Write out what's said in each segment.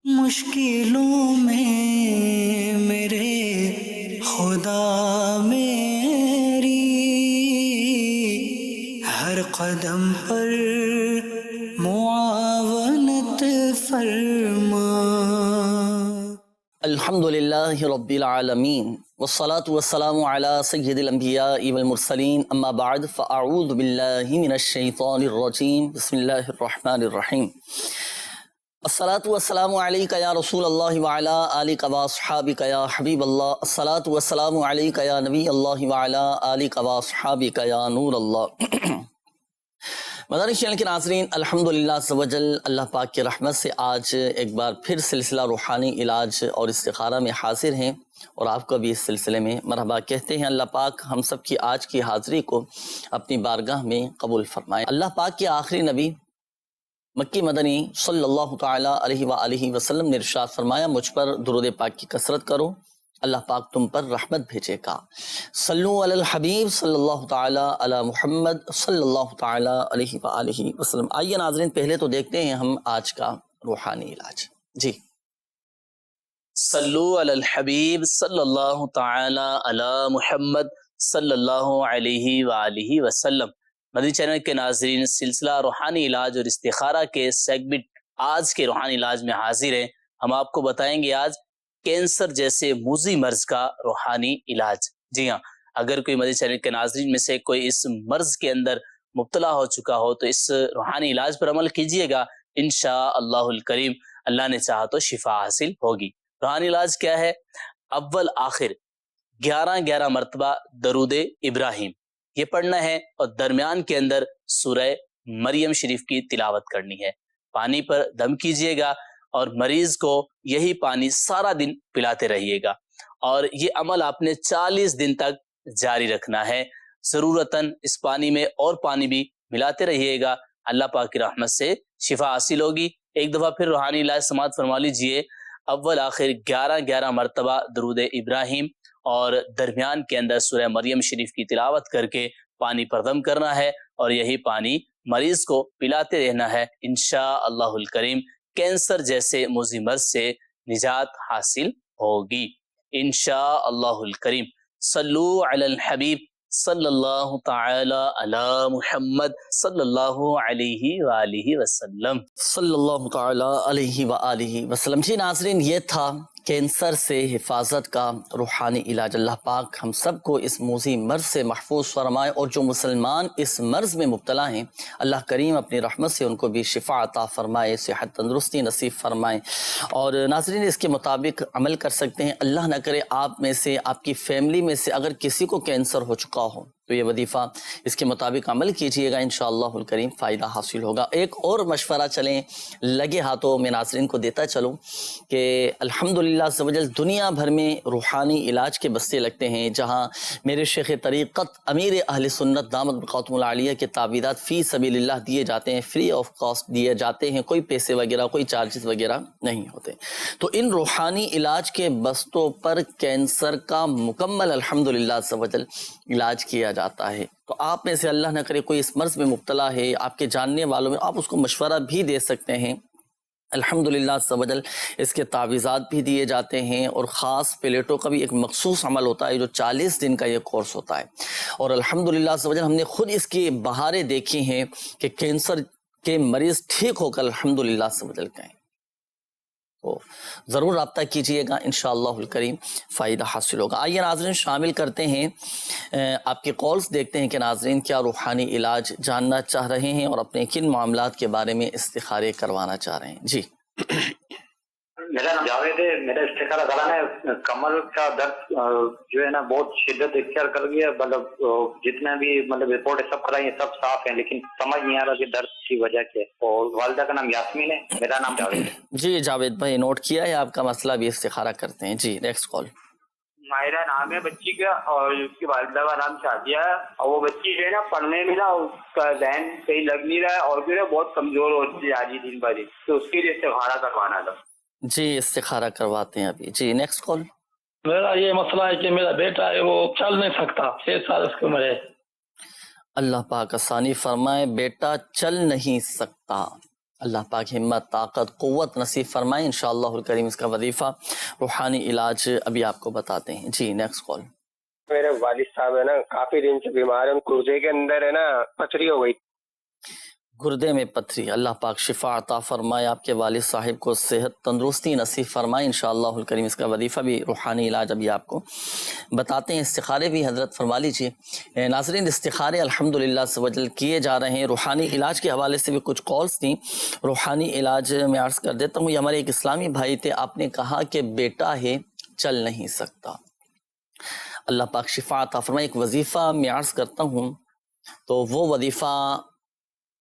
مشکلوں میں میرے خدا میری ہر قدم پر معاونت فرما. الحمدللہ رب العالمین والصلاة والسلام علی سید الانبیاء والمرسلین اما بعد فاعوذ باللہ من الشیطان الرجیم بسم اللہ الرحمن الرحیم. الصلاة والسلام علیک یا رسول اللہ وعلی آلک واصحابک یا حبیب اللہ. الصلاة والسلام علیک یا نبی اللہ وعلی آلک واصحابک یا نور اللہ. مدنی چینل کے ناظرین، الحمدللہ عز و جل اللہ پاک کی رحمت سے آج ایک بار پھر سلسلہ روحانی علاج اور استخارہ میں حاضر ہیں اور آپ کو بھی اس سلسلے میں مرحبا کہتے ہیں. اللہ پاک ہم سب کی آج کی حاضری کو اپنی بارگاہ میں قبول فرمائے. اللہ پاک کے آخری نبی مکی مدنی صلی اللہ تعالی علیہ وآلہ وسلم نے ارشاد فرمایا، مجھ پر درود پاک کی کثرت کرو، اللہ پاک تم پر رحمت بھیجے گا. صلو علی الحبیب صلی اللہ تعالی علی محمد صلی اللہ تعالی علیہ وآلہ وسلم. آئیے ناظرین، پہلے تو دیکھتے ہیں ہم آج کا روحانی علاج. جی، صلو علی الحبیب صلی اللہ تعالی علی محمد صلی اللہ علیہ وآلہ وسلم. مدنی چینل کے ناظرین، سلسلہ روحانی علاج اور استخارہ کے سیگمنٹ آج کے روحانی علاج میں حاضر ہیں. ہم آپ کو بتائیں گے آج کینسر جیسے موذی مرض کا روحانی علاج. جی ہاں، اگر کوئی مدنی چینل کے ناظرین میں سے کوئی اس مرض کے اندر مبتلا ہو چکا ہو تو اس روحانی علاج پر عمل کیجئے گا، انشاءاللہ الکریم اللہ نے چاہا تو شفا حاصل ہوگی. روحانی علاج کیا ہے؟ اول آخر 11 مرتبہ درود ابراہیم یہ پڑھنا ہے اور درمیان کے اندر سورہ مریم شریف کی تلاوت کرنی ہے. پانی پر دم کیجئے گا اور مریض کو یہی پانی سارا دن پلاتے رہیے گا، اور یہ عمل آپ نے 40 دن تک جاری رکھنا ہے. ضرورتاً اس پانی میں اور پانی بھی ملاتے رہیے گا، اللہ پاک کی رحمت سے شفا حاصل ہوگی. ایک دفعہ پھر روحانی علاج سماعت فرما لیجئے. اول آخر 11 مرتبہ درود ابراہیم اور درمیان کے اندر سورہ مریم شریف کی تلاوت کر کے پانی پر دم کرنا ہے اور یہی پانی مریض کو پلاتے رہنا ہے. انشاءاللہ الکریم کینسر جیسے موذی مرض سے نجات حاصل ہوگی انشاءاللہ الکریم. صلو علی الحبیب صلی اللہ تعالی علی محمد صلی اللہ علیہ وآلہ وسلم. صلی اللہ تعالی علیہ وآلہ وسلم. جی ناظرین، یہ تھا کینسر سے حفاظت کا روحانی علاج. اللہ پاک ہم سب کو اس موذی مرض سے محفوظ فرمائے، اور جو مسلمان اس مرض میں مبتلا ہیں اللہ کریم اپنی رحمت سے ان کو بھی شفا عطا فرمائے، صحت تندرستی نصیب فرمائے. اور ناظرین اس کے مطابق عمل کر سکتے ہیں. اللہ نہ کرے آپ میں سے، آپ کی فیملی میں سے اگر کسی کو کینسر ہو چکا ہو تو یہ وظیفہ اس کے مطابق عمل کیجئے گا، انشاءاللہ الکریم فائدہ حاصل ہوگا. ایک اور مشورہ چلیں لگے ہاتھوں میں ناظرین کو دیتا چلوں کہ الحمدللہ عز و جل دنیا بھر میں روحانی علاج کے بستے لگتے ہیں، جہاں میرے شیخ طریقت امیر اہل سنت دامت بقاتم العالیہ کے تعویذات فی سبیل اللہ دیے جاتے ہیں، فری آف کاسٹ دیے جاتے ہیں، کوئی پیسے وغیرہ کوئی چارجز وغیرہ نہیں ہوتے. تو ان روحانی علاج کے بستوں پر کینسر کا مکمل الحمدللہ عز و جل علاج کیا جاتا ہے. تو آپ میں سے اللہ نہ کرے کوئی اس مرض میں مبتلا ہے، آپ کے جاننے والوں میں، آپ اس کو مشورہ بھی دے سکتے ہیں. الحمدللہ عز و جل اس کے تعویذات بھی دیے جاتے ہیں، اور خاص پلیٹوں کا بھی ایک مخصوص عمل ہوتا ہے جو 40 دن کا یہ کورس ہوتا ہے. اور الحمدللہ عز و جل ہم نے خود اس کی بہاریں دیکھی ہیں کہ کینسر کے مریض ٹھیک ہو کر الحمدللہ عز و جل گئے. تو ضرور رابطہ کیجئے گا، انشاءاللہ الکریم فائدہ حاصل ہوگا. آئیے ناظرین شامل کرتے ہیں آپ کے کالز، دیکھتے ہیں کہ ناظرین کیا روحانی علاج جاننا چاہ رہے ہیں اور اپنے کن معاملات کے بارے میں استخارے کروانا چاہ رہے ہیں. جی، میرا نام جاوید ہے. میرا استخارہ کرانا ہے. کمر کا درد جو ہے نا بہت شدت اختیار کر گیا. مطلب جتنا بھی رپورٹ سب کرائی ہیں سب صاف ہیں، لیکن سمجھ نہیں آ رہا کہ درد کی وجہ کیا ہے. اور والدہ کا نام یاسمین ہے، میرا نام جاوید ہے. جی جاوید بھائی نوٹ کیا ہے آپ کا مسئلہ، بھی استخارہ کرتے ہیں. جی نیکسٹ کال. ماہرہ نام ہے بچی کا، اور اس کی والدہ کا نام شادیہ ہے. اور وہ بچی جو ہے نا پڑھنے میں نا اس کا ذہن صحیح لگ نہیں رہا ہے، اور جو ہے بہت کمزور ہوتی جا رہی دن بہ دن، تو اس کے لیے استخارہ کروانا تھا. جی استخارہ کرواتے ہیں ابھی. جی نیکسٹ کال. میرا یہ مسئلہ ہے کہ میرا بیٹا ہے وہ چل نہیں سکتا، 6 سال اس کی عمر ہے. اللہ پاک آسانی فرمائے. بیٹا چل نہیں سکتا، اللہ پاک ہمت طاقت قوت نصیب فرمائے انشاءاللہ الکریم۔ اس کا وظیفہ روحانی علاج ابھی آپ کو بتاتے ہیں۔ جی نیکسٹ کال۔ میرے والد صاحب ہے نا کافی دن سے بیمار ہیں، گردے کے اندر ہے نا پتھری ہو گئی۔ گردے میں پتھری، اللہ پاک شفا عطا فرمائے، آپ کے والد صاحب کو صحت تندرستی نصیب فرمائے انشاءاللہ الکریم۔ اس کا وظیفہ بھی روحانی علاج ابھی آپ کو بتاتے ہیں۔ استخارے بھی حضرت فرما لیجیے۔ ناظرین استخارے الحمدللہ سے وجل کیے جا رہے ہیں۔ روحانی علاج کے حوالے سے بھی کچھ کالز تھیں، روحانی علاج میں عرض کر دیتا ہوں۔ یہ ہمارے ایک اسلامی بھائی تھے، آپ نے کہا کہ بیٹا ہے چل نہیں سکتا، اللہ پاک شفا عطا فرمائے۔ ایک وظیفہ میں عرض کرتا ہوں، تو وہ وظیفہ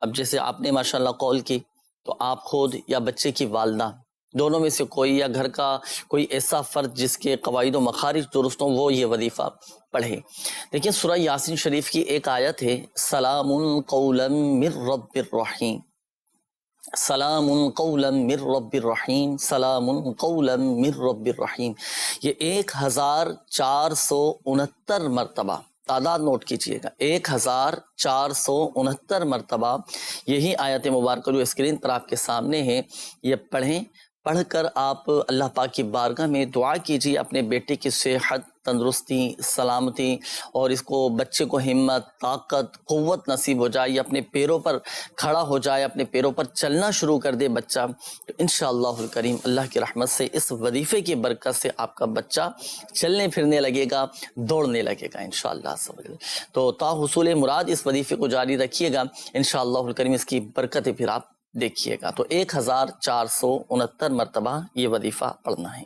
اب جیسے آپ نے ماشاءاللہ کال کی تو آپ خود یا بچے کی والدہ دونوں میں سے کوئی، یا گھر کا کوئی ایسا فرد جس کے قواعد و مخارج درست ہوں، وہ یہ وظیفہ پڑھے۔ دیکھیں سورہ یاسین شریف کی ایک آیت ہے، سلام قولا من رب الرحیم، سلام قولا من رب الرحیم، سلام قولا من رب الرحیم۔ یہ 1469 مرتبہ، تعداد نوٹ کیجئے گا، 1469 مرتبہ یہی آیت مبارکہ جو اسکرین پر آپ کے سامنے ہے، یہ پڑھیں۔ پڑھ کر آپ اللہ پاک کی بارگاہ میں دعا کیجیے اپنے بیٹے کی صحت تندرستی سلامتی، اور اس کو بچے کو ہمت طاقت قوت نصیب ہو جائے، اپنے پیروں پر کھڑا ہو جائے، اپنے پیروں پر چلنا شروع کر دے بچہ، تو انشاءاللہ الکریم اللہ کی رحمت سے اس وظیفے کی برکت سے آپ کا بچہ چلنے پھرنے لگے گا، دوڑنے لگے گا انشاءاللہ۔ تو تا حصول مراد اس وظیفے کو جاری رکھیے گا انشاءاللہ الکریم، اس کی برکتیں پھر آپ دیکھیے گا۔ تو 1469 مرتبہ یہ وظیفہ پڑھنا ہے۔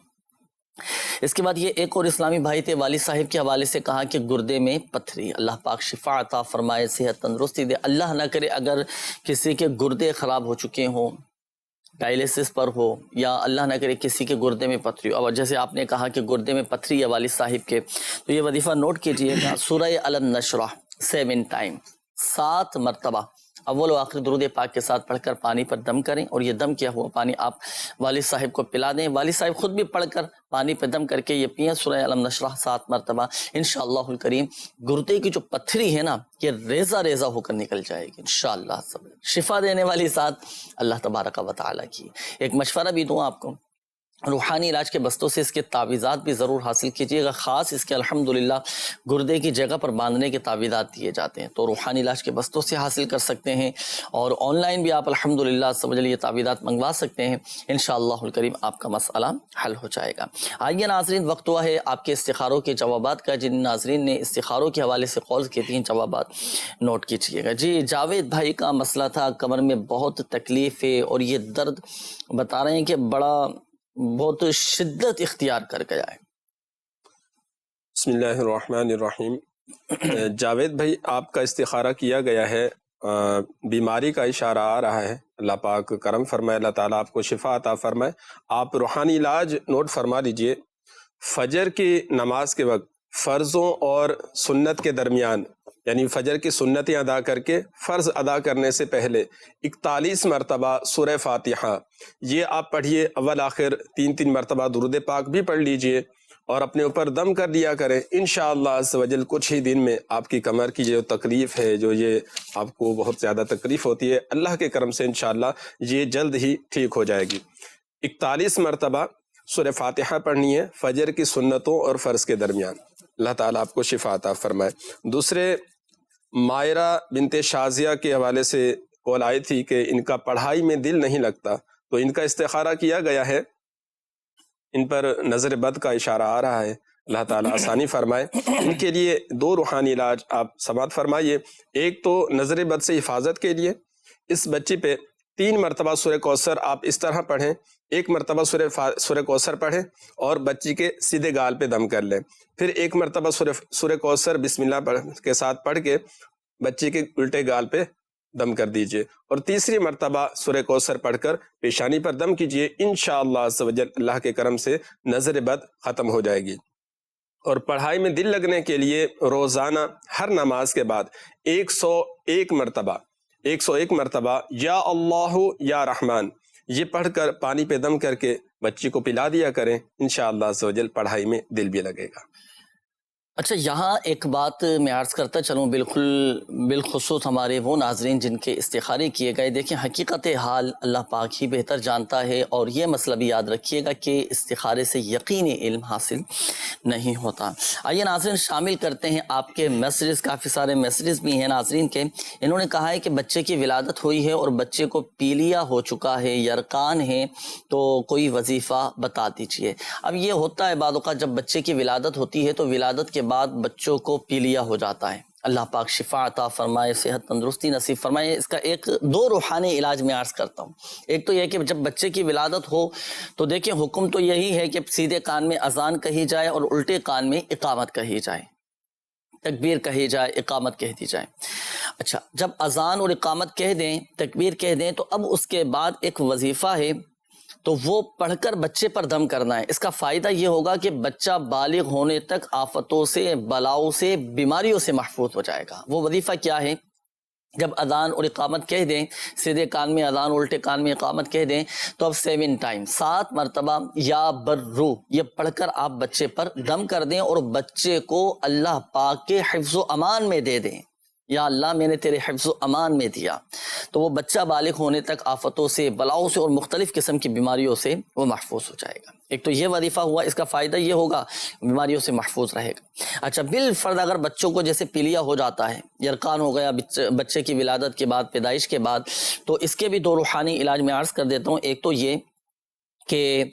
اس کے بعد یہ ایک اور اسلامی بھائی تھے، والد صاحب کے حوالے سے کہا کہ گردے میں پتھری، اللہ پاک شفا عطا فرمائے، صحت تندرستی دے، اللہ نہ کرے اگر کسی کے گردے خراب ہو چکے ہوں، ڈائلیسس پر ہو، یا اللہ نہ کرے کسی کے گردے میں پتھری ہو، اور جیسے آپ نے کہا کہ گردے میں پتھری ہے والد صاحب کے، تو یہ وظیفہ نوٹ کیجئے گا، سورہ علم نشرح 7 ٹائم، 7 مرتبہ اول و آخر درود پاک کے ساتھ پڑھ کر پانی پر دم کریں، اور یہ دم کیا ہوا پانی آپ والد صاحب کو پلا دیں، والد صاحب خود بھی پڑھ کر پانی پہ دم کر کے یہ پئیں، سورہ علم نشرح 7 مرتبہ، انشاءاللہ الکریم گردے کی جو پتھری ہے نا یہ ریزہ ریزہ ہو کر نکل جائے گی انشاءاللہ۔ شفا دینے والی ذات اللہ تبارک و تعالیٰ کی۔ ایک مشورہ بھی دوں آپ کو، روحانی علاج کے بستوں سے اس کے تعویذات بھی ضرور حاصل کیجیے گا، خاص اس کے الحمدللہ گردے کی جگہ پر باندھنے کے تعویذات دیے جاتے ہیں، تو روحانی علاج کے بستوں سے حاصل کر سکتے ہیں، اور آن لائن بھی آپ الحمدللہ سمجھ لیے تعویذات منگوا سکتے ہیں، انشاءاللہ الکریم آپ کا مسئلہ حل ہو جائے گا۔ آئیے ناظرین، وقت ہوا ہے آپ کے استخاروں کے جوابات کا۔ جن ناظرین نے استخاروں کے حوالے سے کالز کی تھیں جوابات نوٹ کیجیے گا۔ جی جاوید بھائی کا مسئلہ تھا، کمر میں بہت تکلیف ہے اور یہ درد بتا رہے ہیں کہ بہت شدت اختیار کر گیا ہے۔ بسم اللہ الرحمن الرحیم۔ جاوید بھائی آپ کا استخارہ کیا گیا ہے، بیماری کا اشارہ آ رہا ہے، اللہ پاک کرم فرمائے، اللہ تعالیٰ آپ کو شفا عطا فرمائے۔ آپ روحانی علاج نوٹ فرما لیجئے، فجر کی نماز کے وقت فرضوں اور سنت کے درمیان، یعنی فجر کی سنتیں ادا کر کے فرض ادا کرنے سے پہلے 41 مرتبہ سورہ فاتحہ یہ آپ پڑھیے، اول آخر 3 مرتبہ درود پاک بھی پڑھ لیجئے، اور اپنے اوپر دم کر دیا کریں، انشاءاللہ عز و جل کچھ ہی دن میں آپ کی کمر کی جو تکلیف ہے، جو یہ آپ کو بہت زیادہ تکلیف ہوتی ہے، اللہ کے کرم سے انشاءاللہ یہ جلد ہی ٹھیک ہو جائے گی۔ 41 مرتبہ سورہ فاتحہ پڑھنی ہے فجر کی سنتوں اور فرض کے درمیان، اللہ تعالیٰ آپ کو شفا عطا فرمائے۔ دوسرے مائرہ بنت شازیہ کے حوالے سے کال آئی تھی کہ ان کا پڑھائی میں دل نہیں لگتا، تو ان کا استخارہ کیا گیا ہے، ان پر نظر بد کا اشارہ آ رہا ہے، اللہ تعالیٰ آسانی فرمائے۔ ان کے لیے 2 روحانی علاج آپ سماعت فرمائیے۔ ایک تو نظر بد سے حفاظت کے لیے اس بچی پہ 3 مرتبہ سورہ کوثر آپ اس طرح پڑھیں، 1 مرتبہ سورہ کوثر پڑھیں اور بچی کے سیدھے گال پہ دم کر لیں، پھر 1 مرتبہ سورہ کوثر بسم اللہ کے ساتھ پڑھ کے بچی کے الٹے گال پہ دم کر دیجئے، اور تیسری مرتبہ سورہ کوثر پڑھ کر پیشانی پر دم کیجئے، انشاءاللہ عز و جل اللہ کے کرم سے نظر بد ختم ہو جائے گی۔ اور پڑھائی میں دل لگنے کے لیے روزانہ ہر نماز کے بعد 101 مرتبہ یا اللہ یا رحمان یہ پڑھ کر پانی پہ دم کر کے بچی کو پلا دیا کریں، انشاءاللہ عز و جل پڑھائی میں دل بھی لگے گا۔ اچھا یہاں ایک بات میں عرض کرتا چلوں، بالخصوص ہمارے وہ ناظرین جن کے استخارے کیے گئے، دیکھیں حقیقت حال اللہ پاک ہی بہتر جانتا ہے، اور یہ مسئلہ بھی یاد رکھیے گا کہ استخارے سے یقینی علم حاصل نہیں ہوتا۔ آئیے ناظرین شامل کرتے ہیں آپ کے میسیجز، کافی سارے میسیجز بھی ہیں ناظرین کے۔ انہوں نے کہا ہے کہ بچے کی ولادت ہوئی ہے اور بچے کو پیلیا ہو چکا ہے، یرقان ہے، تو کوئی وظیفہ بتا دیجئے۔ اب یہ ہوتا ہے بعض اوقات جب بچے کی ولادت ہوتی ہے تو ولادت کے بعد بچوں کو پیلیا ہو جاتا ہے، اللہ پاک شفا عطا فرمائے، صحت تندرستی نصیب فرمائے۔ اس کا دو روحانی علاج میں عرض کرتا ہوں۔ ایک تو یہ کہ جب بچے کی ولادت ہو تو دیکھیں حکم تو یہی ہے کہ سیدھے کان میں اذان کہی جائے اور الٹے کان میں اقامت کہی جائے، تکبیر کہی جائے، اقامت کہہ دی جائے۔ اچھا جب اذان اور اقامت کہہ دیں، تکبیر کہہ دیں، تو اب اس کے بعد ایک وظیفہ ہے، تو وہ پڑھ کر بچے پر دم کرنا ہے۔ اس کا فائدہ یہ ہوگا کہ بچہ بالغ ہونے تک آفتوں سے، بلاؤں سے، بیماریوں سے محفوظ ہو جائے گا۔ وہ وظیفہ کیا ہے؟ جب اذان اور اقامت کہہ دیں، سیدھے کان میں اذان الٹے کان میں اقامت کہہ دیں، تو اب 7 ٹائم 7 مرتبہ یا برو یہ پڑھ کر آپ بچے پر دم کر دیں اور بچے کو اللہ پاک کے حفظ و امان میں دے دیں۔ یا اللہ میں نے تیرے حفظ و امان میں دیا، تو وہ بچہ بالغ ہونے تک آفتوں سے، بلاؤں سے اور مختلف قسم کی بیماریوں سے وہ محفوظ ہو جائے گا۔ ایک تو یہ وظیفہ ہوا، اس کا فائدہ یہ ہوگا بیماریوں سے محفوظ رہے گا۔ اچھا بالفرض اگر بچوں کو جیسے پیلیا ہو جاتا ہے، یرقان ہو گیا بچے کی ولادت کے بعد، پیدائش کے بعد، تو اس کے بھی دو روحانی علاج میں عرض کر دیتا ہوں۔ ایک تو یہ کہ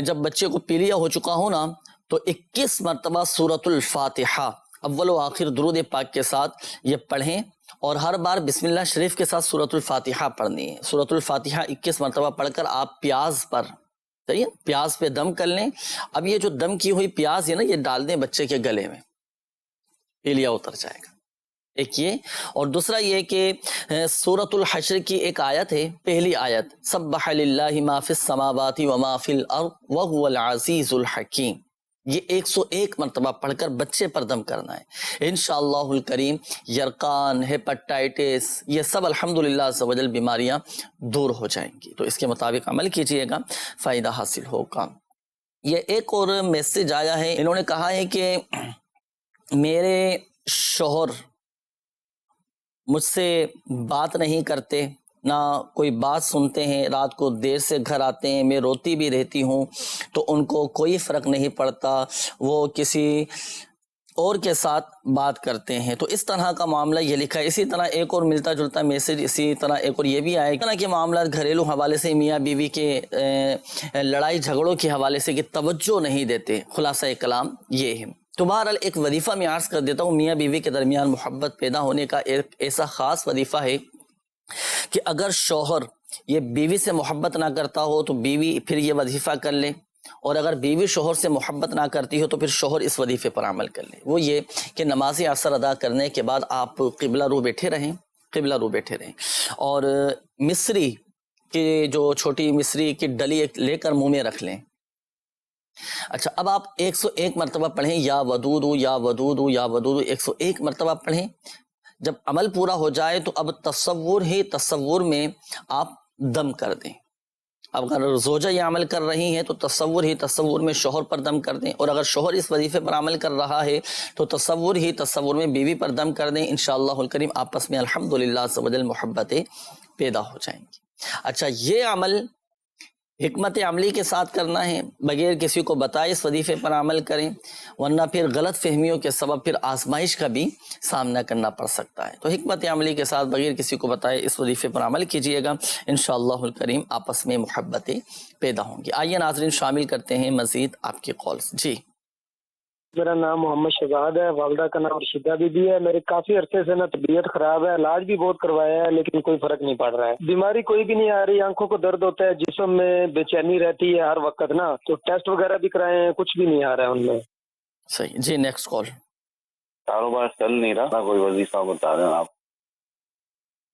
جب بچے کو پیلیا ہو چکا ہو نا، تو 21 مرتبہ سورۃ الفاتحہ اول و آخر درود پاک کے ساتھ یہ پڑھیں، اور ہر بار بسم اللہ شریف کے ساتھ سورۃ الفاتحہ پڑھنی ہے۔ سورۃ الفاتحہ 21 مرتبہ پڑھ کر آپ پیاز پر، صحیح ہے، پیاز پہ دم کر لیں۔ اب یہ جو دم کی ہوئی پیاز ہے نا، یہ ڈال دیں بچے کے گلے میں، پیلیا اتر جائے گا۔ ایک یہ، اور دوسرا یہ کہ سورۃ الحشر کی ایک آیت ہے، پہلی آیت، سبح للہ ما فی السماوات وما فی الارض وہو العزیز الحکیم، یہ 101 مرتبہ پڑھ کر بچے پر دم کرنا ہے۔ انشاءاللہ الکریم یرقان، ہیپاٹائٹس، یہ سب الحمدللہ عز و جل بیماریاں دور ہو جائیں گی۔ تو اس کے مطابق عمل کیجئے گا، فائدہ حاصل ہوگا۔ یہ ایک اور میسج آیا ہے، انہوں نے کہا ہے کہ میرے شوہر مجھ سے بات نہیں کرتے، نہ کوئی بات سنتے ہیں، رات کو دیر سے گھر آتے ہیں، میں روتی بھی رہتی ہوں تو ان کو کوئی فرق نہیں پڑتا، وہ کسی اور کے ساتھ بات کرتے ہیں۔ تو اس طرح کا معاملہ یہ لکھا ہے۔ اسی طرح ایک اور ملتا جلتا میسج، اسی طرح ایک اور یہ بھی آئے گا کہ معاملات گھریلو حوالے سے، میاں بیوی کے لڑائی جھگڑوں کے حوالے سے کہ توجہ نہیں دیتے، خلاصہ کلام یہ ہے۔ تو بہرحال ایک وظیفہ میں عرض کر دیتا ہوں، میاں بیوی کے درمیان محبت پیدا ہونے کا ایک ایسا خاص وظیفہ ہے کہ اگر شوہر یہ بیوی سے محبت نہ کرتا ہو تو بیوی پھر یہ وظیفہ کر لے، اور اگر بیوی شوہر سے محبت نہ کرتی ہو تو پھر شوہر اس وظیفے پر عمل کر لے۔ وہ یہ کہ نماز عصر ادا کرنے کے بعد آپ قبلہ رو بیٹھے رہیں، قبلہ رو بیٹھے رہیں، اور مصری کی جو چھوٹی مصری کی ڈلی لے کر منہ میں رکھ لیں۔ اچھا اب آپ 101 مرتبہ پڑھیں، یا ودودو یا ودودو یا ودودو، 101 مرتبہ پڑھیں۔ جب عمل پورا ہو جائے تو اب تصور میں آپ دم کر دیں۔ اب اگر زوجہ یہ عمل کر رہی ہیں تو تصور میں شوہر پر دم کر دیں، اور اگر شوہر اس وظیفے پر عمل کر رہا ہے تو تصور میں بیوی پر دم کر دیں۔ انشاءاللہ الکریم آپس میں الحمدللہ عز و جل محبتیں پیدا ہو جائیں گی۔ اچھا یہ عمل حکمت عملی کے ساتھ کرنا ہے، بغیر کسی کو بتائے اس وظیفے پر عمل کریں، ورنہ پھر غلط فہمیوں کے سبب پھر آزمائش کا بھی سامنا کرنا پڑ سکتا ہے۔ تو حکمت عملی کے ساتھ بغیر کسی کو بتائے اس وظیفے پر عمل کیجئے گا، انشاءاللہ الکریم آپس میں محبتیں پیدا ہوں گی۔ آئیے ناظرین شامل کرتے ہیں مزید آپ کی کالز۔ جی میرا نام محمد شہزاد ہے، والدہ کا نام رشیدہ بی بی ہے۔ میرے کافی عرصے سے نا طبیعت خراب ہے، علاج بھی بہت کروایا ہے لیکن کوئی فرق نہیں پڑ رہا ہے، بیماری کوئی بھی نہیں آ رہی، آنکھوں کو درد ہوتا ہے، جسم میں بے چینی رہتی ہے ہر وقت نا، تو ٹیسٹ وغیرہ بھی کرائے ہیں، کچھ بھی نہیں آ رہا ہے ان میں۔ صحیح جی، نیکسٹ کال۔ کاروبار چل نہیں رہا، کوئی وظیفہ بتا دیں آپ۔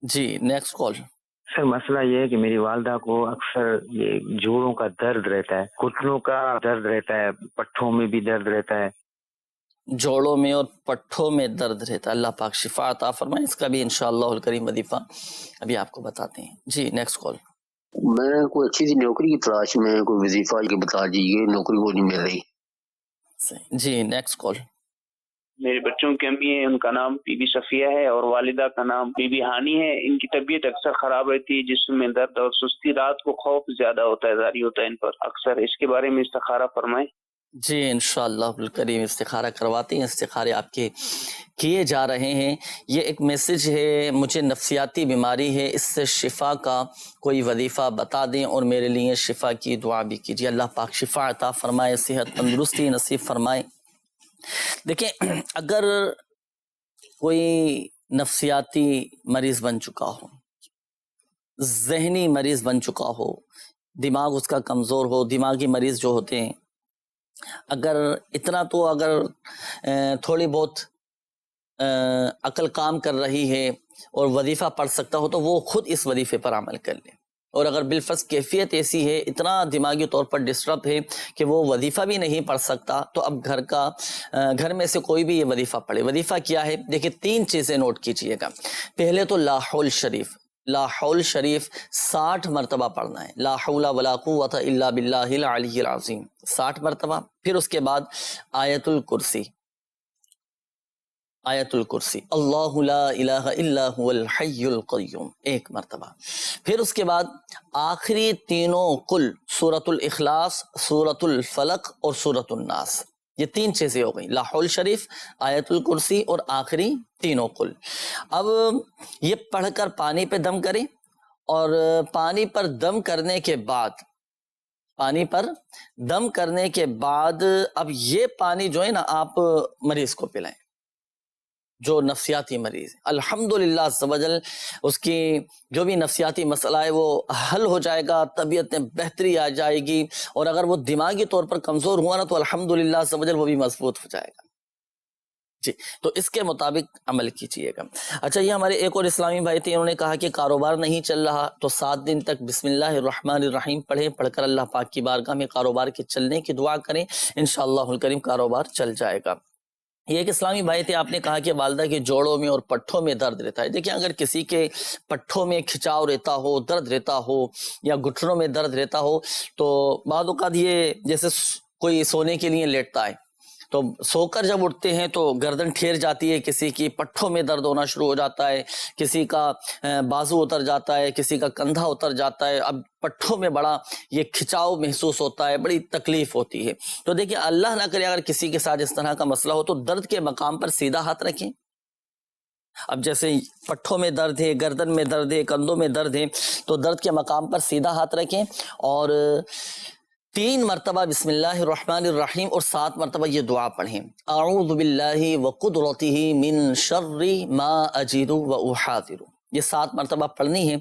جی نیکسٹ کال۔ سر مسئلہ یہ ہے کہ میری والدہ کو اکثر یہ جوڑوں کا درد رہتا ہے، گھٹنوں کا درد رہتا ہے، پٹھوں میں بھی درد رہتا ہے، جوڑوں میں اور پٹھوں میں درد رہتا ہے، اللہ پاک شفا عطا فرمائے۔ اس کا بھی انشاءاللہ الکریم وظیفہ ابھی آپ کو بتاتے ہیں۔ جی نیکسٹ کال۔ میں کوئی اچھی سی نوکری کی تلاش میں، کوئی وظیفہ کے بتا دیجیے، نوکری وہ نہیں مل رہی۔ جی نیکسٹ کال۔ میرے بچوں کی امی ہیں، ان کا نام بی بی صفیہ ہے اور والدہ کا نام بی بی ہانی ہے. ان کی طبیعت اکثر خراب رہتی ہے، جسم میں درد اور سستی، رات کو خوف زیادہ ہوتا ہے، جاری ہوتا ہے ان پر اکثر. اس کے بارے میں استخارہ فرمائیں. جی انشاءاللہ الکریم استخارہ کرواتے ہیں، استخارے آپ کے کیے جا رہے ہیں. یہ ایک میسج ہے، مجھے نفسیاتی بیماری ہے، اس سے شفا کا کوئی وظیفہ بتا دیں اور میرے لیے شفا کی دعا بھی کیجیے. اللہ پاک شفا عطا فرمائے، صحت تندرستی نصیب فرمائے. دیکھیں، اگر کوئی نفسیاتی مریض بن چکا ہو، ذہنی مریض بن چکا ہو، دماغ اس کا کمزور ہو، دماغی مریض جو ہوتے ہیں، اگر اتنا تو اگر تھوڑی بہت عقل کام کر رہی ہے اور وظیفہ پڑھ سکتا ہو تو وہ خود اس وظیفے پر عمل کر لے. اور اگر بالفرض کیفیت ایسی ہے، اتنا دماغی طور پر ڈسٹرب ہے کہ وہ وظیفہ بھی نہیں پڑھ سکتا، تو اب گھر میں سے کوئی بھی یہ وظیفہ پڑھے. وظیفہ کیا ہے؟ دیکھیں 3 چیزیں نوٹ کیجئے گا. پہلے تو لا حول شریف، لا حول شریف 60 مرتبہ پڑھنا ہے. لا حول ولا قوت الا باللہ العلی العظیم 60 مرتبہ. پھر اس کے بعد آیت الکرسی، آیت الکرسی، اللہ لا الہ الا هو الحی القیوم 1 مرتبہ. پھر اس کے بعد آخری تینوں قل، سورۃ الاخلاص، سورۃ الفلق اور سورۃ الناس. یہ 3 چیزیں ہو گئیں، لا حول شریف، آیت الکرسی اور آخری تینوں قل. اب یہ پڑھ کر پانی پہ دم کریں، اور پانی پر دم کرنے کے بعد اب یہ پانی جو ہے نا آپ مریض کو پلائیں، جو نفسیاتی مریض. الحمدللہ عز و جل اس کی جو بھی نفسیاتی مسئلہ ہے وہ حل ہو جائے گا، طبیعت میں بہتری آ جائے گی. اور اگر وہ دماغی طور پر کمزور ہوا نا تو الحمدللہ عز و جل وہ بھی مضبوط ہو جائے گا. جی تو اس کے مطابق عمل کیجئے گا. اچھا، یہ ہمارے ایک اور اسلامی بھائی تھے، انہوں نے کہا کہ کاروبار نہیں چل رہا تو 7 دن تک بسم اللہ الرحمن الرحیم پڑھیں، پڑھ کر اللہ پاک کی بارگاہ میں کاروبار کے چلنے کی دعا کریں، انشاءاللہ الکریم کاروبار چل جائے گا. یہ ایک اسلامی بھائی تھے، آپ نے کہا کہ والدہ کے جوڑوں میں اور پٹھوں میں درد رہتا ہے. دیکھیں، اگر کسی کے پٹھوں میں کھچاؤ رہتا ہو، درد رہتا ہو، یا گھٹنوں میں درد رہتا ہو، تو بعض اوقات یہ جیسے کوئی سونے کے لیے لیٹتا ہے تو سو کر جب اٹھتے ہیں تو گردن ٹھیر جاتی ہے، کسی کی پٹھوں میں درد ہونا شروع ہو جاتا ہے، کسی کا بازو اتر جاتا ہے، کسی کا کندھا اتر جاتا ہے. اب پٹھوں میں بڑا یہ کھچاؤ محسوس ہوتا ہے، بڑی تکلیف ہوتی ہے. تو دیکھیں، اللہ نہ کرے اگر کسی کے ساتھ اس طرح کا مسئلہ ہو تو درد کے مقام پر سیدھا ہاتھ رکھیں. اب جیسے پٹھوں میں درد ہے، گردن میں درد ہے، کندھوں میں درد ہے، تو درد کے مقام پر سیدھا ہاتھ رکھیں اور 3 مرتبہ بسم اللہ الرحمن الرحیم اور 7 مرتبہ یہ دعا پڑھیں، اعوذ باللہ وقدرتہ من شر ما اجد واحاذر. یہ 7 مرتبہ پڑھنی ہے،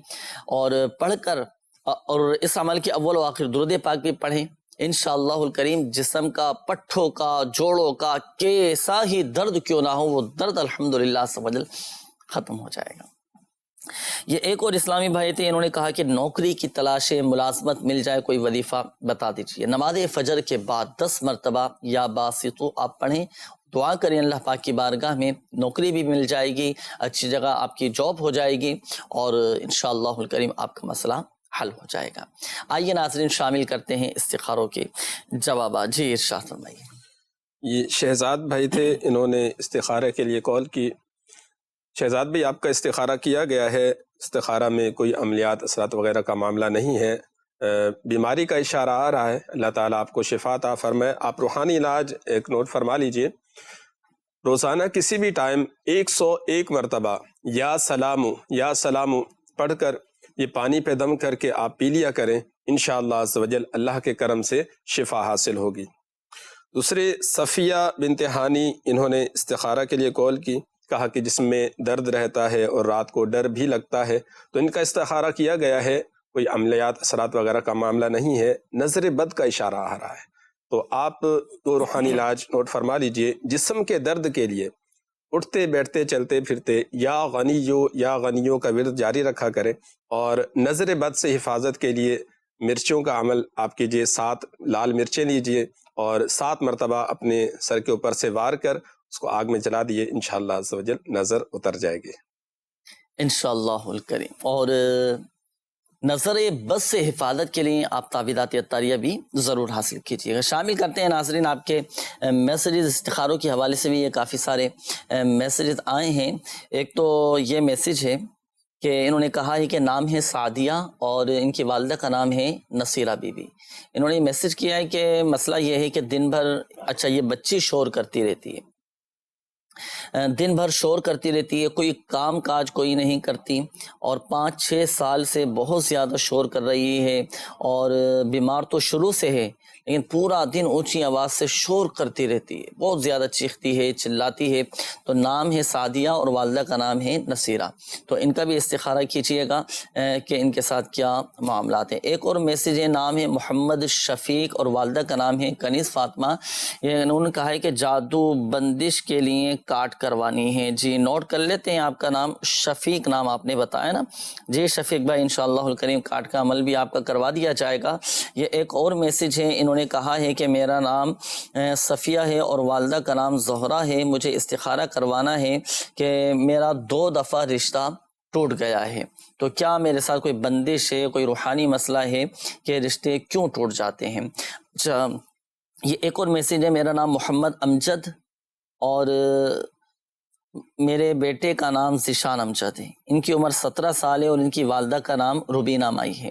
اور پڑھ کر اور اس عمل کے اول و آخر درود پاک بھی پڑھیں. انشاءاللہ الکریم جسم کا، پٹھوں کا، جوڑوں کا کیسا ہی درد کیوں نہ ہو، وہ درد الحمدللہ سمجھ ختم ہو جائے گا. یہ ایک اور اسلامی بھائی تھے، انہوں نے کہا کہ نوکری کی تلاش ہے، ملازمت مل جائے، کوئی وظیفہ بتا دیجیے. نماز فجر کے بعد 10 مرتبہ یا باسطو آپ پڑھیں، دعا کریں اللہ پاک کی بارگاہ میں، نوکری بھی مل جائے گی، اچھی جگہ آپ کی جاب ہو جائے گی، اور انشاءاللہ الکریم آپ کا مسئلہ حل ہو جائے گا. آئیے ناظرین شامل کرتے ہیں استخاروں کے جوابات. جی ارشاد فرمائیے. یہ شہزاد بھائی تھے، انہوں نے استخارے کے لیے کال کی. شہزاد بھائی، آپ کا استخارہ کیا گیا ہے، استخارہ میں کوئی عملیات اثرات وغیرہ کا معاملہ نہیں ہے، بیماری کا اشارہ آ رہا ہے، اللہ تعالیٰ آپ کو شفا عطا فرمائے. آپ روحانی علاج ایک نوٹ فرما لیجئے، روزانہ کسی بھی ٹائم 101 مرتبہ یا سلامو پڑھ کر یہ پانی پہ دم کر کے آپ پی لیا کریں، انشاءاللہ عز و جل اللہ کے کرم سے شفا حاصل ہوگی. دوسرے صفیہ بنت ہانی، انہوں نے استخارہ کے لیے کال کی، کہا کہ جسم میں درد رہتا ہے اور رات کو ڈر بھی لگتا ہے، تو ان کا استخارہ کیا گیا ہے، کوئی عملیات اثرات وغیرہ کا معاملہ نہیں ہے، نظر بد کا اشارہ آ رہا ہے. تو آپ 2 روحانی علاج نوٹ فرما لیجئے. جسم کے درد کے لیے اٹھتے بیٹھتے چلتے پھرتے یا غنیوں کا ورد جاری رکھا کریں، اور نظر بد سے حفاظت کے لیے مرچوں کا عمل آپ کیجئے. 7 لال مرچیں لیجئے اور 7 مرتبہ اپنے سر کے اوپر سے وار کر اس کو آگ میں جلا دیے، انشاءاللہ عز و جل نظر اتر جائے گی انشاءاللہ الکریم. اور نظر بس سے حفاظت کے لیے آپ تعویذات اطاریہ بھی ضرور حاصل کیجیے گا۔ شامل کرتے ہیں ناظرین آپ کے میسیجز استخاروں کے حوالے سے بھی یہ کافی سارے میسیجز آئے ہیں۔ ایک تو یہ میسیج ہے کہ انہوں نے کہا ہے کہ نام ہے سعدیہ اور ان کی والدہ کا نام ہے نصیرہ بی بی۔ انہوں نے میسیج کیا ہے کہ مسئلہ یہ ہے کہ دن بھر یہ بچی شور کرتی رہتی ہے، دن بھر شور کرتی رہتی ہے، کوئی کام کاج کوئی نہیں کرتی، اور 5-6 سال سے بہت زیادہ شور کر رہی ہے، اور بیمار تو شروع سے ہے لیکن پورا دن اونچی آواز سے شور کرتی رہتی ہے، بہت زیادہ چیختی ہے، چلاتی ہے۔ تو نام ہے سعدیہ اور والدہ کا نام ہے نصیرہ، تو ان کا بھی استخارہ کیجیے گا کہ ان کے ساتھ کیا معاملات ہیں۔ ایک اور میسیج ہے، نام ہے محمد شفیق اور والدہ کا نام ہے کنیز فاطمہ۔ انہوں نے کہا ہے کہ جادو بندش کے لیے کاٹ کروانی ہے۔ جی نوٹ کر لیتے ہیں، آپ کا نام شفیق نام آپ نے بتایا نا، جی شفیق بھائی انشاءاللہ الکریم کاٹ کا عمل بھی آپ کا کروا دیا جائے گا۔ یہ ایک اور میسیج ہے، انہوں نے کہا ہے کہ میرا نام صفیہ ہے اور والدہ کا نام زہرہ ہے، مجھے استخارہ کروانا ہے کہ میرا 2 دفعہ رشتہ ٹوٹ گیا ہے، تو کیا میرے ساتھ کوئی بندش ہے، کوئی روحانی مسئلہ ہے کہ رشتے کیوں ٹوٹ جاتے ہیں۔ یہ ایک اور میسیج ہے، میرا نام محمد امجد اور میرے بیٹے کا نام ذیشان امجد ہے، ان کی عمر 17 سال ہے اور ان کی والدہ کا نام روبینہ مائی ہے،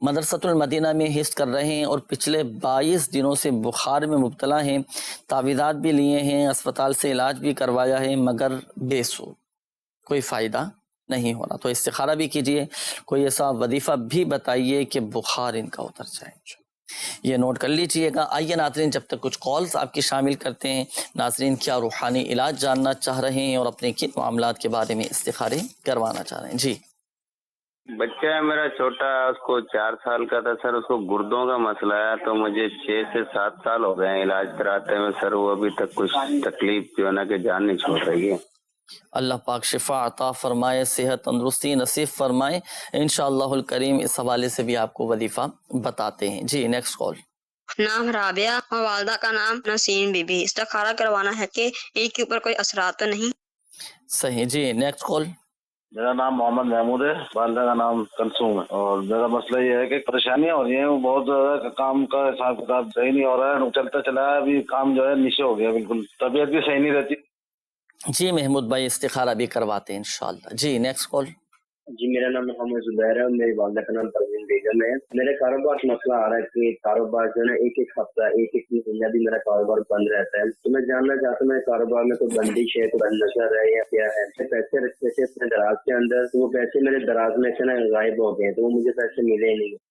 مدرسۃ المدینہ میں حفظ کر رہے ہیں اور پچھلے 22 دنوں سے بخار میں مبتلا ہیں، تعویذات بھی لیے ہیں، اسپتال سے علاج بھی کروایا ہے مگر بے سود، کوئی فائدہ نہیں ہو رہا۔ تو استخارہ بھی کیجئے، کوئی ایسا وظیفہ بھی بتائیے کہ بخار ان کا اتر جائے، یہ نوٹ کر لیجئے گا۔ آئیے ناظرین جب تک کچھ کالز آپ کی شامل کرتے ہیں۔ ناظرین کیا روحانی علاج جاننا چاہ رہے ہیں اور اپنے کن معاملات کے بارے میں استخارے کروانا چاہ رہے ہیں؟ جی بچہ ہے میرا چھوٹا، اس کو 4 سال کا تھا سر، اس کو گردوں کا مسئلہ ہے، تو مجھے 6 سے 7 سال ہو گئے ہیں علاج کراتے ہوئے سر، وہ ابھی تک کچھ تکلیف جو ہے نا کہ جان نہیں چھوڑ رہی ہے۔ اللہ پاک شفا عطا فرمائے، صحت تندرستی نصیب فرمائے، انشاءاللہ الکریم اس حوالے سے بھی آپ کو وظیفہ بتاتے ہیں۔ جی نیکسٹ کال۔ نام رابعہ اور والدہ کا نام نسیم بی بی، استخارہ کروانا ہے کہ ان کے اوپر کوئی اثرات تو نہیں؟ صحیح، جی نیکسٹ کال۔ میرا نام محمد محمود ہے، والدہ کا نام کلثوم ہے، اور میرا مسئلہ یہ ہے کہ پریشانیاں ہو رہی ہیں، بہت زیادہ کام کا حساب کتاب صحیح نہیں ہو رہا ہے، چلتا چلا ہے، ابھی کام جو ہے نیچے ہو گیا بالکل، طبیعت بھی صحیح نہیں رہتی۔ جی محمود بھائی استخارہ بھی کرواتے ہیں انشاءاللہ۔ جی نیکسٹ کال۔ جی میرا نام محمد زبیر ہے اور میری والدہ کا نام پروین بیگم ہے۔ میرے کاروبار سے مسئلہ آ رہا ہے کہ کاروبار جو ہے نا ایک ہفتہ ایک مہینہ بھی میرا کاروبار بند رہتا ہے، تو میں جاننا چاہتا ہوں میرے کاروبار میں کوئی بندش ہے، کوئی نشر ہے یا کیا ہے؟ پیسے رکھتے تھے اپنے دراز کے اندر، تو وہ پیسے میرے دراز میں سے نا غائب ہو گئے، تو وہ مجھے پیسے ملے ہی نہیں۔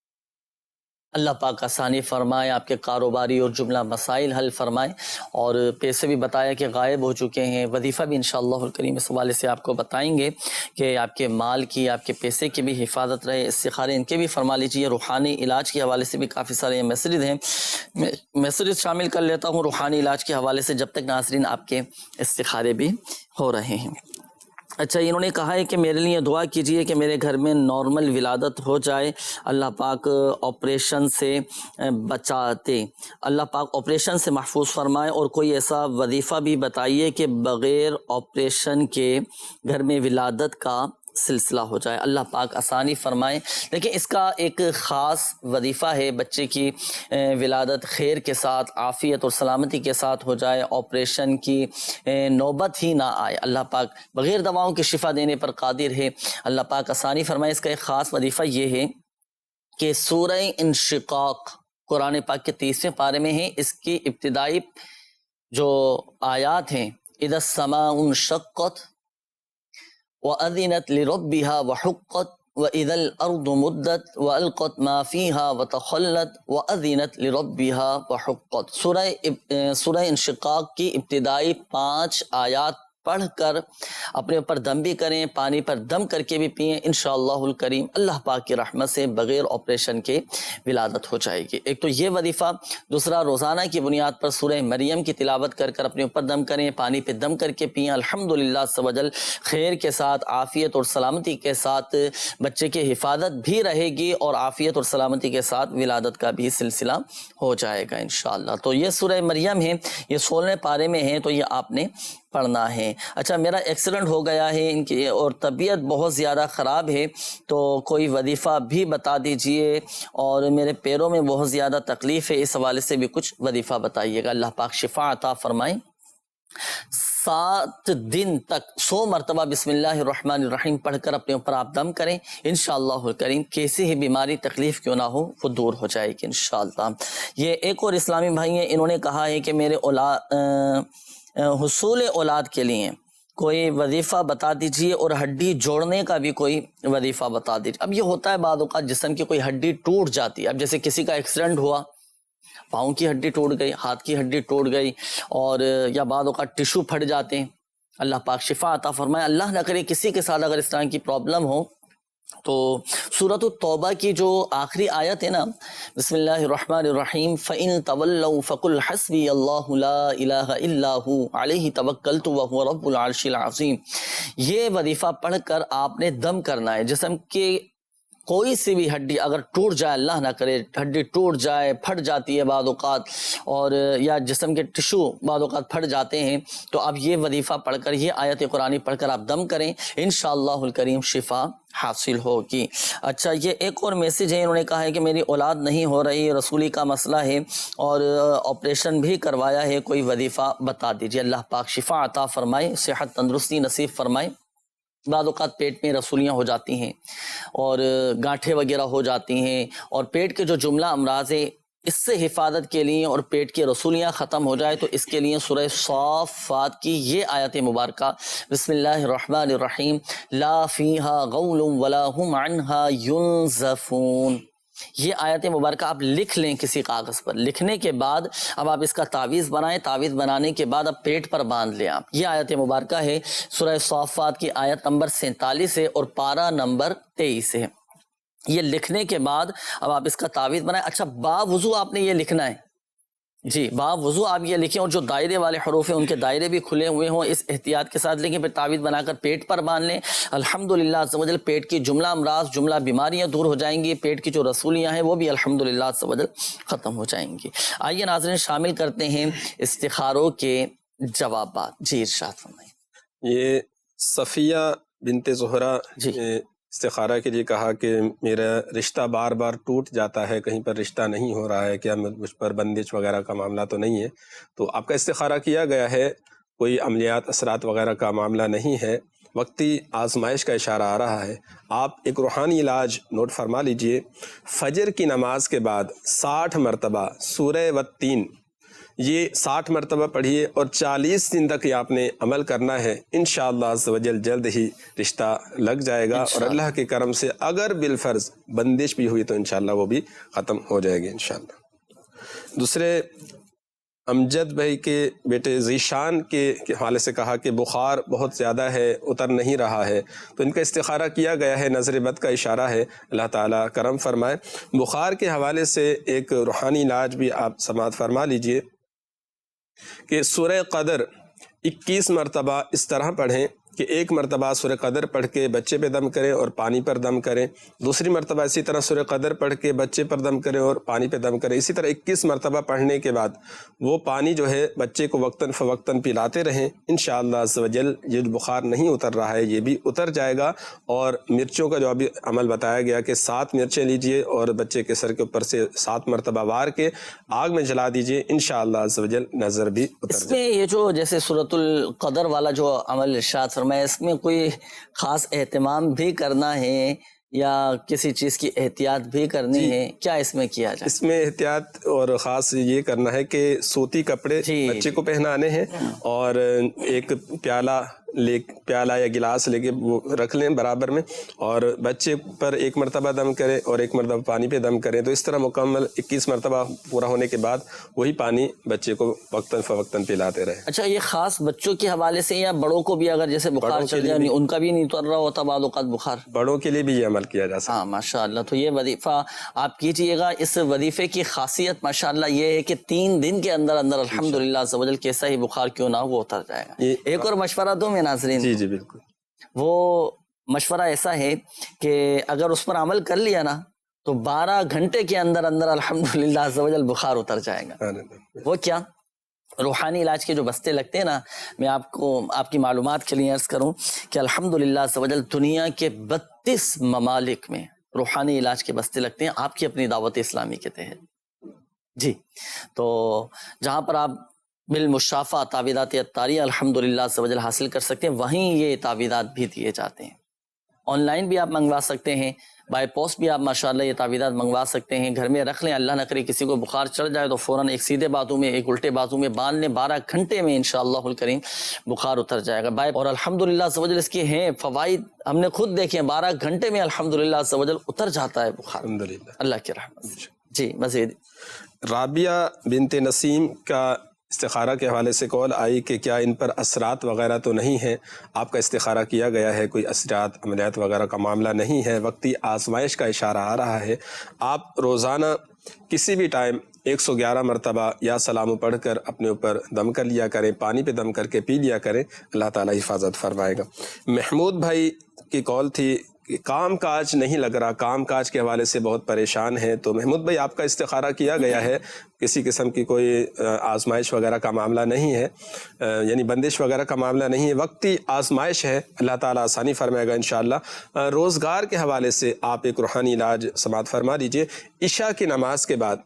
اللہ پاک آسانی فرمائے، آپ کے کاروباری اور جملہ مسائل حل فرمائے، اور پیسے بھی بتایا کہ غائب ہو چکے ہیں۔ وظیفہ بھی انشاءاللہ الکریم اس حوالے سے آپ کو بتائیں گے کہ آپ کے مال کی، آپ کے پیسے کی بھی حفاظت رہے۔ استخارے ان کے بھی فرما لیجیے۔ روحانی علاج کے حوالے سے بھی کافی سارے میسیجز ہیں، میسیجز شامل کر لیتا ہوں روحانی علاج کے حوالے سے جب تک ناظرین آپ کے استخارے بھی ہو رہے ہیں۔ اچھا انہوں نے کہا ہے کہ میرے لیے دعا کیجئے کہ میرے گھر میں نارمل ولادت ہو جائے، اللہ پاک آپریشن سے بچاتے، اللہ پاک آپریشن سے محفوظ فرمائے، اور کوئی ایسا وظیفہ بھی بتائیے کہ بغیر آپریشن کے گھر میں ولادت کا سلسلہ ہو جائے، اللہ پاک آسانی فرمائے۔ لیکن اس کا ایک خاص وظیفہ ہے، بچے کی ولادت خیر کے ساتھ، عافیت اور سلامتی کے ساتھ ہو جائے، آپریشن کی نوبت ہی نہ آئے، اللہ پاک بغیر دواؤں کے شفا دینے پر قادر ہے، اللہ پاک آسانی فرمائے۔ اس کا ایک خاص وظیفہ یہ ہے کہ سورہ انشقاق قرآن پاک کے 30ویں پارے میں ہے، اس کی ابتدائی جو آیات ہیں، اذا السماء انشقت وَأَذِنَتْ لِرَبِّهَا وَحُقَّتْ وَإِذَا الْأَرْضُ مُدَّتْ وَأَلْقَتْ مَا فِيهَا وَتَخَلَّتْ وَأَذِنَتْ لِرَبِّهَا وَحُقَّتْ۔ سورہ انشقاق کی ابتدائی 5 آیات پڑھ کر اپنے اوپر دم بھی کریں، پانی پر دم کر کے بھی پئیں، انشاءاللہ الکریم اللہ پاک کی رحمت سے بغیر آپریشن کے ولادت ہو جائے گی۔ ایک تو یہ وظیفہ، دوسرا روزانہ کی بنیاد پر سورہ مریم کی تلاوت کر کر اپنے اوپر دم کریں، پانی پہ دم کر کے پئیں، الحمدللہ عز و جل خیر کے ساتھ، عافیت اور سلامتی کے ساتھ بچے کی حفاظت بھی رہے گی، اور عافیت اور سلامتی کے ساتھ ولادت کا بھی سلسلہ ہو جائے گا انشاءاللہ۔ تو یہ سورہ مریم ہے، یہ 16ویں پارے میں ہے، تو یہ آپ نے پڑھنا ہے. اچھا میرا ایکسیڈنٹ ہو گیا ہے ان کی اور طبیعت بہت زیادہ خراب ہے تو کوئی وظیفہ بھی بتا دیجئے, اور میرے پیروں میں بہت زیادہ تکلیف ہے, اس حوالے سے بھی کچھ وظیفہ بتائیے گا. اللہ پاک شفا عطا فرمائیں. 7 دن تک 100 مرتبہ بسم اللہ الرحمن الرحیم پڑھ کر اپنے اوپر آپ دم کریں, انشاءاللہ الکریم کیسی ہی بیماری تکلیف کیوں نہ ہو وہ دور ہو جائے گی انشاءاللہ. یہ ایک اور اسلامی بھائی ہیں, انہوں نے کہا ہے کہ میرے حصول اولاد کے لیے کوئی وظیفہ بتا دیجئے اور ہڈی جوڑنے کا بھی کوئی وظیفہ بتا دیجئے. اب یہ ہوتا ہے بعض اوقات جسم کی کوئی ہڈی ٹوٹ جاتی ہے, اب جیسے کسی کا ایکسیڈنٹ ہوا, پاؤں کی ہڈی ٹوٹ گئی, ہاتھ کی ہڈی ٹوٹ گئی, اور یا بعض اوقات ٹشو پھٹ جاتے ہیں, اللہ پاک شفا عطا فرمائے. اللہ نہ کرے کسی کے ساتھ اگر اس طرح کی پرابلم ہو تو سورۃ التوبہ کی جو آخری آیت ہے نا, بسم اللہ الرحمن الرحیم فَإِن تَوَلَّوْا فَقُلْ حَسْبِيَ اللَّهُ لَا إِلَهَ إِلَّا هُوَ عَلَيْهِ تَوَكَّلْتُ وَهُوَ رَبُّ الْعَرْشِ الْعَظِيمِ. یہ وظیفہ پڑھ کر آپ نے دم کرنا ہے. جسم کے کوئی سی بھی ہڈی اگر ٹوٹ جائے, اللہ نہ کرے ہڈی ٹوٹ جائے, پھٹ جاتی ہے بعض اوقات, اور یا جسم کے ٹشو بعض اوقات پھٹ جاتے ہیں, تو آپ یہ وظیفہ پڑھ کر, یہ آیت قرآنی پڑھ کر آپ دم کریں, انشاءاللہ الکریم شفا حاصل ہوگی. اچھا یہ ایک اور میسیج ہے, انہوں نے کہا ہے کہ میری اولاد نہیں ہو رہی, رسولی کا مسئلہ ہے اور آپریشن بھی کروایا ہے, کوئی وظیفہ بتا دیجیے. اللہ پاک شفا عطا فرمائے, صحت تندرستی نصیب فرمائے. بعض اوقات پیٹ میں رسولیاں ہو جاتی ہیں اور گانٹھیں وغیرہ ہو جاتی ہیں, اور پیٹ کے جو جملہ امراض ہے اس سے حفاظت کے لیے اور پیٹ کی رسولیاں ختم ہو جائے تو اس کے لیے سورہ صافات کی یہ آیت مبارکہ بسم اللہ الرحمن الرحیم لا فیہا غول ولا ہم عنہا ینزفون, یہ آیت مبارکہ آپ لکھ لیں کسی کاغذ پر. لکھنے کے بعد اب آپ اس کا تعویذ بنائیں, تعویذ بنانے کے بعد اب پیٹ پر باندھ لیں آپ. یہ آیت مبارکہ ہے سورہ صافات کی آیت نمبر 47 ہے اور پارہ نمبر 23 ہے. یہ لکھنے کے بعد اب آپ اس کا تعویذ بنائیں. اچھا باوضو آپ نے یہ لکھنا ہے, جی باوضو آپ یہ لکھیں, اور جو دائرے والے حروف ہیں ان کے دائرے بھی کھلے ہوئے ہوں, اس احتیاط کے ساتھ لکھیں. پھر تعویذ بنا کر پیٹ پر باندھ لیں. الحمدللہ عز و جل پیٹ کی جملہ امراض, جملہ بیماریاں دور ہو جائیں گی. پیٹ کی جو رسولیاں ہیں وہ بھی الحمدللہ عز و جل ختم ہو جائیں گی. آئیے ناظرین شامل کرتے ہیں استخاروں کے جوابات. جی ارشاد فرمائیں. یہ صفیہ بنت زہرہ استخارہ کے لیے کہا کہ میرا رشتہ بار بار ٹوٹ جاتا ہے, کہیں پر رشتہ نہیں ہو رہا ہے, کیا مجھ پر بندش وغیرہ کا معاملہ تو نہیں ہے؟ تو آپ کا استخارہ کیا گیا ہے, کوئی عملیات اثرات وغیرہ کا معاملہ نہیں ہے, وقتی آزمائش کا اشارہ آ رہا ہے. آپ ایک روحانی علاج نوٹ فرما لیجئے. فجر کی نماز کے بعد 60 مرتبہ سورہ والتین, یہ 60 مرتبہ پڑھیے اور 40 دن تک یہ آپ نے عمل کرنا ہے. انشاءاللہ عز و جل جلد ہی رشتہ لگ جائے گا, اور اللہ کے کرم سے اگر بالفرض بندش بھی ہوئی تو انشاءاللہ وہ بھی ختم ہو جائے گی انشاءاللہ. دوسرے امجد بھائی کے بیٹے ذیشان کے حوالے سے کہا کہ بخار بہت زیادہ ہے, اتر نہیں رہا ہے, تو ان کا استخارہ کیا گیا ہے, نظر بد کا اشارہ ہے, اللہ تعالیٰ کرم فرمائے. بخار کے حوالے سے ایک روحانی علاج بھی آپ سماعت فرما لیجئے کہ سورہ قدر 21 مرتبہ اس طرح پڑھیں کہ ایک مرتبہ سورہ قدر پڑھ کے بچے پہ دم کریں اور پانی پر دم کریں, دوسری مرتبہ اسی طرح سورہ قدر پڑھ کے بچے پر دم کریں اور پانی پہ دم کریں. اسی طرح 21 مرتبہ پڑھنے کے بعد وہ پانی جو ہے بچے کو وقتاً فوقتاً پلاتے رہیں. انشاءاللہ عز و جل یہ جو بخار نہیں اتر رہا ہے یہ بھی اتر جائے گا. اور مرچوں کا جو ابھی عمل بتایا گیا کہ 7 مرچیں لیجئے اور بچے کے سر کے اوپر سے 7 مرتبہ وار کے آگ میں جلا دیجئے, انشاءاللہ عز و جل نظر بھی اتر جائے. اس میں یہ جو جیسے سورۃ القدر والا جو عمل ارشاد فرمایا, اس میں کوئی خاص اہتمام بھی کرنا ہے یا کسی چیز کی احتیاط بھی کرنی ہے, کیا اس میں کیا جائے؟ اس میں احتیاط اور خاص یہ کرنا ہے کہ سوتی کپڑے بچے کو پہنانے ہیں, اور ایک پیالہ یا گلاس لے کے وہ رکھ لیں برابر میں, اور بچے پر 1 مرتبہ دم کریں اور 1 مرتبہ پانی پہ دم کریں. تو اس طرح مکمل 21 مرتبہ پورا ہونے کے بعد وہی پانی بچے کو وقتاً فوقتاً پلاتے رہے. اچھا یہ خاص بچوں کے حوالے سے یا بڑوں کو بھی اگر جیسے بخار چل جائے ان کا بھی نہیں اتر رہا ہوتا بعض اوقات بخار؟ بڑوں کے لیے بھی یہ عمل کیا جا سکتا ہے. ہاں ماشاءاللہ. تو یہ وظیفہ آپ کیجئے گا. اس وظیفے کی خاصیت ماشاءاللہ یہ ہے کہ 3 دن کے اندر اندر الحمدللہ عز و جل کیسا ہی بخار کیوں نہ ہو وہ اتر جائے گا. ایک اور مشورہ دوں میں ناظرین. جی جی بالکل. وہ مشورہ ایسا ہے کہ اگر اس پر عمل کر لیا نا تو 12 گھنٹے کے اندر اندر الحمدللہ عز و جل بخار اتر جائے گا. وہ کیا روحانی علاج کے جو بستے لگتے ہیں نا، میں آپ کو آپ کی معلومات کے لیے عرض کروں کہ الحمدللہ عز و جل دنیا کے 32 ممالک میں روحانی علاج کے بستے لگتے ہیں آپ کی اپنی دعوت اسلامی کے تحت جی۔ تو جہاں پر آپ بالمشافہ تعویذات عطاریہ الحمدللہ عز و جل حاصل کر سکتے ہیں، وہیں یہ تعویذات بھی دیے جاتے ہیں۔ آن لائن بھی آپ منگوا سکتے ہیں، بائی پوسٹ بھی آپ ماشاءاللہ یہ تعویذات منگوا سکتے ہیں، گھر میں رکھ لیں، اللہ نہ کرے کسی کو بخار چڑھ جائے تو فوراً ایک سیدھے بازو میں ایک الٹے بازو میں باندھ لیں، 12 گھنٹے میں انشاءاللہ الکریم بخار اتر جائے گا۔ اور الحمدللہ عز و جل اس کے ہیں فوائد، ہم نے خود دیکھے ہیں، 12 گھنٹے میں الحمدللہ عز و جل اتر جاتا ہے بخار اللہ کی رحمت سے۔ جی مزید رابعہ بنت نسیم کا استخارہ کے حوالے سے کال آئی کہ کیا ان پر اثرات وغیرہ تو نہیں ہیں، آپ کا استخارہ کیا گیا ہے، کوئی اثرات عملیات وغیرہ کا معاملہ نہیں ہے، وقتی آزمائش کا اشارہ آ رہا ہے، آپ روزانہ کسی بھی ٹائم 111 مرتبہ یا سلام پڑھ کر اپنے اوپر دم کر لیا کریں، پانی پہ دم کر کے پی لیا کریں، اللہ تعالیٰ حفاظت فرمائے گا۔ محمود بھائی کی کال تھی کہ کام کاج نہیں لگ رہا، کام کاج کے حوالے سے بہت پریشان ہیں، تو محمود بھائی آپ کا استخارہ کیا گیا ہے، کسی قسم کی کوئی آزمائش وغیرہ کا معاملہ نہیں ہے، یعنی بندش وغیرہ کا معاملہ نہیں ہے، وقتی آزمائش ہے، اللہ تعالیٰ آسانی فرمائے گا انشاءاللہ۔ روزگار کے حوالے سے آپ ایک روحانی علاج سماعت فرما دیجئے، عشاء کی نماز کے بعد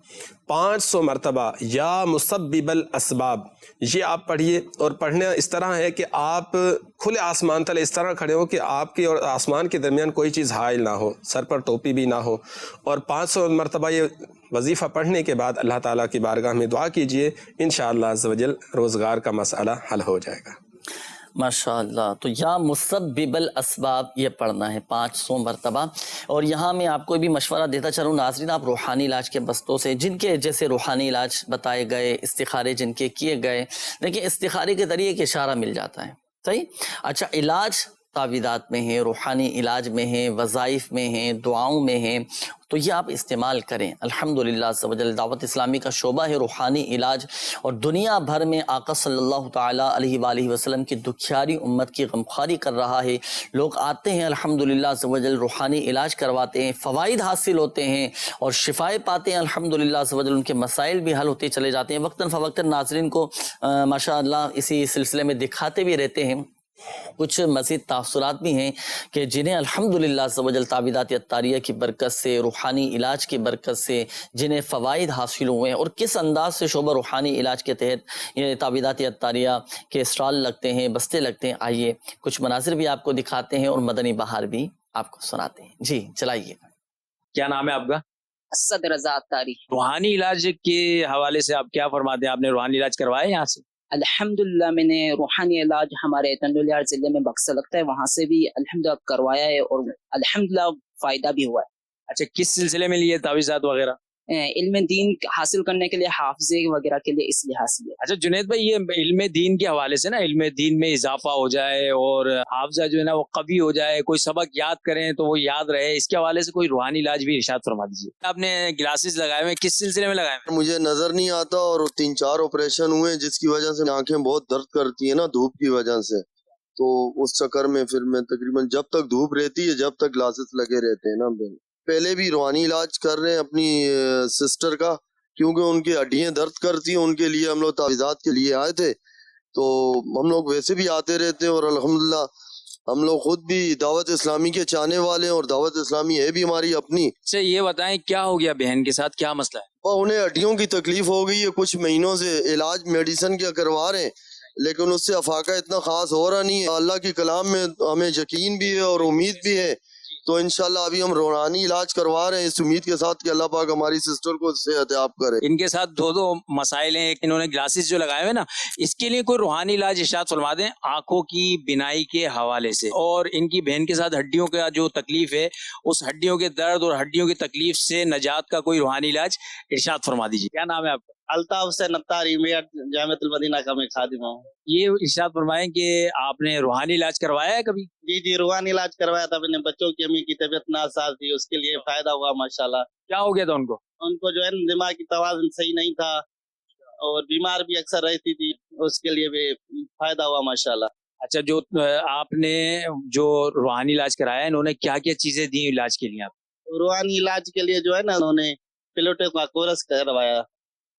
500 مرتبہ یا مسبب الاسباب یہ آپ پڑھیے، اور پڑھنا اس طرح ہے کہ آپ کھلے آسمان تلے اس طرح کھڑے ہو کہ آپ کے اور آسمان کے درمیان کوئی چیز حائل نہ ہو، سر پر ٹوپی بھی نہ ہو، اور 500 مرتبہ یہ وظیفہ پڑھنے کے بعد اللہ تعالیٰ کی بارگاہ میں دعا کیجئے، انشاءاللہ عز و جل روزگار کا مسئلہ حل ہو جائے گا۔ ماشاءاللہ، تو یا مسبب الاسباب یہ پڑھنا ہے 500 مرتبہ۔ اور یہاں میں آپ کو بھی مشورہ دیتا چلوں ناظرین، آپ روحانی علاج کے بستوں سے جن کے جیسے روحانی علاج بتائے گئے، استخارے جن کے کیے گئے، دیکھیں استخارے کے ذریعے ایک اشارہ مل جاتا ہے، صحیح؟ اچھا، علاج تعویذات میں ہیں، روحانی علاج میں ہیں، وظائف میں ہیں، دعاؤں میں ہیں، تو یہ آپ استعمال کریں۔ الحمدللہ عز و جل دعوت اسلامی کا شعبہ ہے روحانی علاج، اور دنیا بھر میں آقا صلی اللہ تعالیٰ علیہ وآلہ وسلم کی دکھیاری امت کی غمخواری کر رہا ہے۔ لوگ آتے ہیں الحمدللہ عز و جل روحانی علاج کرواتے ہیں، فوائد حاصل ہوتے ہیں اور شفائے پاتے ہیں الحمدللہ عز و جل، ان کے مسائل بھی حل ہوتے چلے جاتے ہیں۔ وقتاً فوقتاً ناظرین کو ماشاءاللہ اسی سلسلے میں دکھاتے بھی رہتے ہیں۔ کچھ مزید تاثرات بھی ہیں کہ جنہیں الحمدللہ عز و جل تعویذات عطاریہ کی برکت سے، روحانی علاج کی برکت سے جنہیں فوائد حاصل ہوئے ہیں، اور کس انداز سے شعبہ روحانی علاج کے تحت یہ تعویذات عطاریہ کے اسٹال لگتے ہیں، بستے لگتے ہیں۔ آئیے کچھ مناظر بھی آپ کو دکھاتے ہیں اور مدنی بہار بھی آپ کو سناتے ہیں۔ جی چلائیے۔ کیا نام ہے آپ کا؟ اسد رضا عطاری۔ روحانی علاج کے حوالے سے آپ کیا فرماتے ہیں؟ آپ نے روحانی علاج کروایا یہاں سے؟ الحمدللہ میں نے روحانی علاج ہمارے تنڈولیار ضلع میں بکسا لگتا ہے، وہاں سے بھی الحمدللہ کروایا ہے اور الحمدللہ فائدہ بھی ہوا ہے۔ اچھا، کس سلسلے میں لیے تعویذات وغیرہ؟ علم دین حاصل کرنے کے لیے، حافظے وغیرہ کے لیے، اس لحاظ سے۔ اچھا جنید بھائی، یہ علم دین کے حوالے سے نا، علم دین میں اضافہ ہو جائے اور حافظہ جو ہے نا وہ قوی ہو جائے، کوئی سبق یاد کریں تو وہ یاد رہے، اس کے حوالے سے کوئی روحانی علاج بھی ارشاد فرما دیجیے۔ آپ نے گلاسز لگائے ہوئے، کس سلسلے میں لگائے ہوئے؟ مجھے نظر نہیں آتا اور 3-4 آپریشن ہوئے جس کی وجہ سے آنکھیں بہت درد کرتی ہیں نا دھوپ کی وجہ سے، تو اس چکر میں پھر میں تقریباً جب تک دھوپ رہتی ہے جب تک گلاسز لگے رہتے ہیں نا۔ پہلے بھی روحانی علاج کر رہے ہیں اپنی سسٹر کا، کیونکہ ان کی ہڈیاں درد کرتی ہیں، ان کے لیے ہم لوگ تعویذات کے لیے آئے تھے، تو ہم لوگ ویسے بھی آتے رہتے ہیں، اور الحمدللہ ہم لوگ خود بھی دعوت اسلامی کے چاہنے والے ہیں، اور دعوت اسلامی ہے بھی ہماری اپنی۔ اچھا یہ بتائیں کیا ہو گیا بہن کے ساتھ، کیا مسئلہ ہے؟ انہیں ہڈیوں کی تکلیف ہو گئی ہے، کچھ مہینوں سے علاج میڈیسن کیا کروا رہے ہیں، لیکن اس سے افاقہ اتنا خاص ہو رہا نہیں ہے۔ اللہ کے کلام میں ہمیں یقین بھی ہے اور امید بھی ہے، تو انشاءاللہ ابھی ہم روحانی علاج کروا رہے ہیں اس امید کے ساتھ کہ اللہ پاک ہماری سسٹر کو صحت یاب کرے۔ ان کے ساتھ دو مسائل ہیں، ایک انہوں نے گلاسز جو لگائے ہوئے نا، اس کے لیے کوئی روحانی علاج ارشاد فرما دیں آنکھوں کی بینائی کے حوالے سے، اور ان کی بہن کے ساتھ ہڈیوں کا جو تکلیف ہے، اس ہڈیوں کے درد اور ہڈیوں کی تکلیف سے نجات کا کوئی روحانی علاج ارشاد فرما دیجیے۔ کیا نام ہے آپ کا؟ الطاف حسین عطاری، میں جامعۃ المدینہ کا میں خادم ہوں۔ یہ ارشاد فرمائیں کہ آپ نے روحانی علاج کروایا ہے کبھی؟ جی روحانی علاج کروایا تھا میں نے، بچوں کی امی کی طبیعت ناساز تھی، اس کے لیے فائدہ ہوا ماشاءاللہ۔ کیا ہو گیا تھا ان کو؟ ان کو جو ہے دماغ کی توازن صحیح نہیں تھا اور بیمار بھی اکثر رہتی تھی، اس کے لیے بھی فائدہ ہوا ماشاءاللہ۔ اچھا، جو آپ نے جو روحانی علاج کرایا ہے، انہوں نے کیا کیا چیزیں دی علاج کے لیے؟ آپ روحانی علاج کے لیے جو ہے نا انہوں نے پلوٹو کا کورس کروایا،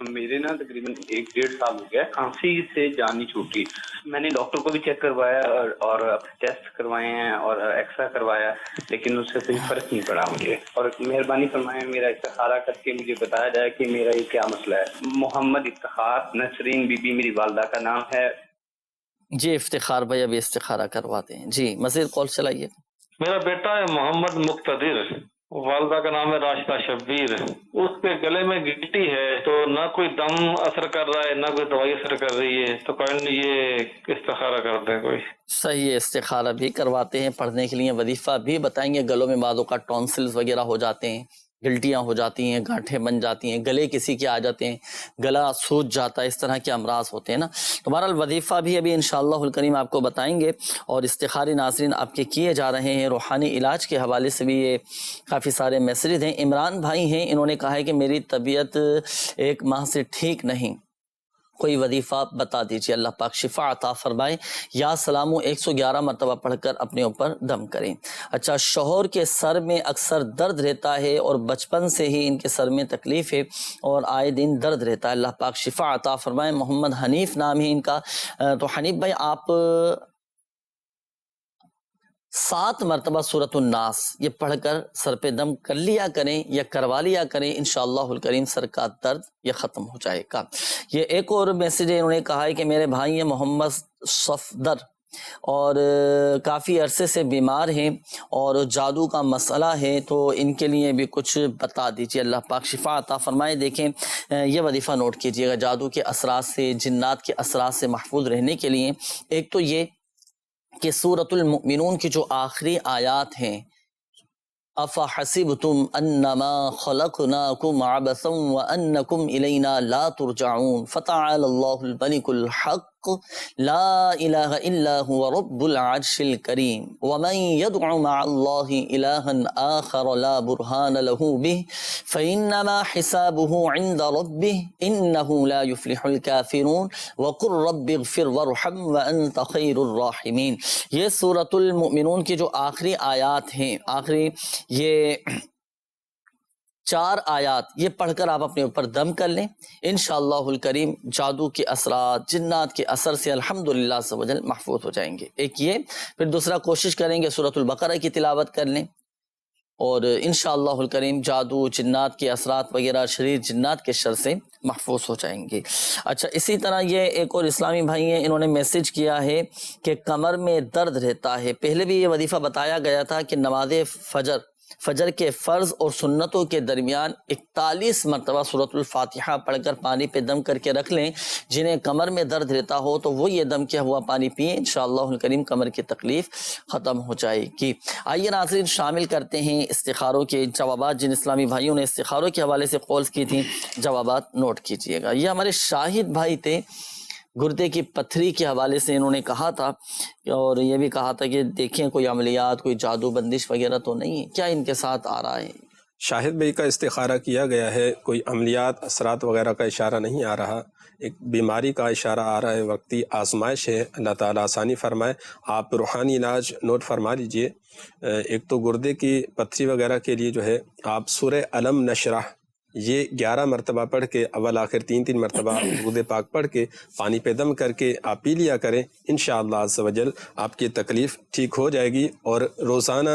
میرے نا تقریباً 1-1.5 سال ہو گیا کھانسی سے جان نہیں چھوٹی. میں نے ڈاکٹر کو بھی چیک کروایا اور ٹیسٹ کروائے ہیں اور ایکسرا کروایا, لیکن اس سے کوئی فرق نہیں پڑا مجھے. اور مہربانی فرمائیں میرا استخارہ کر کے مجھے بتایا جائے کہ میرا یہ کیا مسئلہ ہے. محمد افتخار نسرین بی بی میری والدہ کا نام ہے. جی افتخار بھائی ابھی استخارہ کرواتے ہیں. جی مزید کال چلائیے. میرا بیٹا ہے محمد مقتدر, والدہ کا نام ہے راشدہ شبیر. اس کے گلے میں گٹی ہے تو نہ کوئی دم اثر کر رہا ہے نہ کوئی دوائی اثر کر رہی ہے, تو کائنڈلی یہ استخارہ کر دیں کوئی. صحیح ہے, استخارہ بھی کرواتے ہیں. پڑھنے کے لیے وظیفہ بھی بتائیں گے. گلوں میں بعضوں کا ٹونسلز وغیرہ ہو جاتے ہیں, گلٹیاں ہو جاتی ہیں, گانٹھیں بن جاتی ہیں, گلے کسی کے آ جاتے ہیں, گلا سوج جاتا ہے, اس طرح کے امراض ہوتے ہیں نا. تو بہرحال وظیفہ بھی ابھی انشاءاللہ الکریم آپ کو بتائیں گے. اور استخاری ناظرین آپ کے کیے جا رہے ہیں. روحانی علاج کے حوالے سے بھی یہ کافی سارے میسیجز ہیں. عمران بھائی ہیں, انہوں نے کہا ہے کہ میری طبیعت 1 ماہ سے ٹھیک نہیں, کوئی وظیفہ بتا دیجیے, اللہ پاک شفا عطا فرمائے. یا سلامو 111 مرتبہ پڑھ کر اپنے اوپر دم کریں. اچھا, شوہر کے سر میں اکثر درد رہتا ہے اور بچپن سے ہی ان کے سر میں تکلیف ہے اور آئے دن درد رہتا ہے, اللہ پاک شفا عطا فرمائے. محمد حنیف نام ہے ان کا. تو حنیف بھائی آپ 7 مرتبہ سورۃ الناس یہ پڑھ کر سر پہ دم کر لیا کریں یا کروا لیا کریں, انشاءاللہ الکریم سر کا درد یہ ختم ہو جائے گا. یہ ایک اور میسیج ہے, انہوں نے کہا ہے کہ میرے بھائی ہیں محمد صفدر اور کافی عرصے سے بیمار ہیں اور جادو کا مسئلہ ہے, تو ان کے لیے بھی کچھ بتا دیجیے, اللہ پاک شفا عطا فرمائے. دیکھیں یہ وظیفہ نوٹ کیجیے گا. جادو کے اثرات سے, جنات کے اثرات سے محفوظ رہنے کے لیے ایک تو یہ کہ سورۃ المؤمنون کی جو آخری آیات ہیں, افحسبتم انما خلقناکم عبثا وانکم الینا لا ترجعون فتعالی اللہ الملک الحق لا الہ الا هو رب العرش الکریم ومن يدع مع الله الها آخر لا برهان له به فانما حسابه عند ربه انه لا يفلح الكافرون وقل رب اغفر وارحم وانت خیر الراحمین. یہ سورۃ المؤمنون کی جو آخری آیات ہیں, آخری یہ 4 آیات یہ پڑھ کر آپ اپنے اوپر دم کر لیں, انشاءاللہ الکریم جادو کے اثرات, جنات کے اثر سے الحمدللہ عزوجل محفوظ ہو جائیں گے. ایک یہ, پھر دوسرا کوشش کریں گے سورۃ البقرہ کی تلاوت کر لیں اور انشاءاللہ الکریم جادو, جنات کے اثرات وغیرہ, شریر جنات کے شر سے محفوظ ہو جائیں گے. اچھا, اسی طرح یہ ایک اور اسلامی بھائی ہیں, انہوں نے میسیج کیا ہے کہ کمر میں درد رہتا ہے. پہلے بھی یہ وظیفہ بتایا گیا تھا کہ نماز فجر کے فرض اور سنتوں کے درمیان 41 مرتبہ سورۃ الفاتحہ پڑھ کر پانی پہ دم کر کے رکھ لیں. جنہیں کمر میں درد رہتا ہو تو وہ یہ دم کیا ہوا پانی پئیں, انشاءاللہ الکریم کمر کی تکلیف ختم ہو جائے گی. آئیے ناظرین شامل کرتے ہیں استخاروں کے جوابات. جن اسلامی بھائیوں نے استخاروں کے حوالے سے کالز کی تھیں جوابات نوٹ کیجئے گا. یہ ہمارے شاہد بھائی تھے, گردے کی پتھری کے حوالے سے انہوں نے کہا تھا اور یہ بھی کہا تھا کہ دیکھیں کوئی عملیات, کوئی جادو بندش وغیرہ تو نہیں ہے, کیا ان کے ساتھ آ رہا ہے؟ شاہد بھائی کا استخارہ کیا گیا ہے, کوئی عملیات اثرات وغیرہ کا اشارہ نہیں آ رہا, ایک بیماری کا اشارہ آ رہا ہے, وقتی آزمائش ہے, اللہ تعالیٰ آسانی فرمائے. آپ روحانی علاج نوٹ فرما لیجئے. ایک تو گردے کی پتھری وغیرہ کے لیے جو ہے آپ سورہ علم نشرح یہ 11 مرتبہ پڑھ کے اول آخر 3 مرتبہ درود پاک پڑھ کے پانی پہ دم کر کے آپ پی لیا کریں, انشاءاللہ عز و جل آپ کی تکلیف ٹھیک ہو جائے گی. اور روزانہ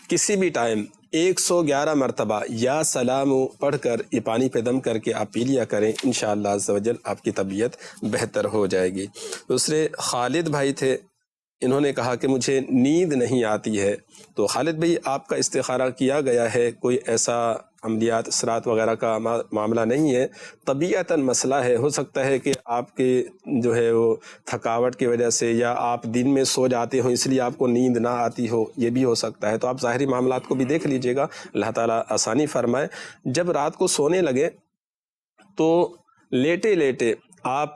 کسی بھی ٹائم 111 مرتبہ یا سلام پڑھ کر یہ پانی پہ دم کر کے آپ پی لیا کریں, انشاءاللہ عز و جل آپ کی طبیعت بہتر ہو جائے گی. دوسرے خالد بھائی تھے, انہوں نے کہا کہ مجھے نیند نہیں آتی ہے. تو خالد بھائی آپ کا استخارہ کیا گیا ہے, کوئی ایسا عملیات اثرات وغیرہ کا معاملہ نہیں ہے, طبیعتاً مسئلہ ہے. ہو سکتا ہے کہ آپ کے جو ہے وہ تھکاوٹ کی وجہ سے یا آپ دن میں سو جاتے ہو اس لیے آپ کو نیند نہ آتی ہو, یہ بھی ہو سکتا ہے. تو آپ ظاہری معاملات کو بھی دیکھ لیجئے گا, اللہ تعالیٰ آسانی فرمائے. جب رات کو سونے لگے تو لیٹے لیٹے آپ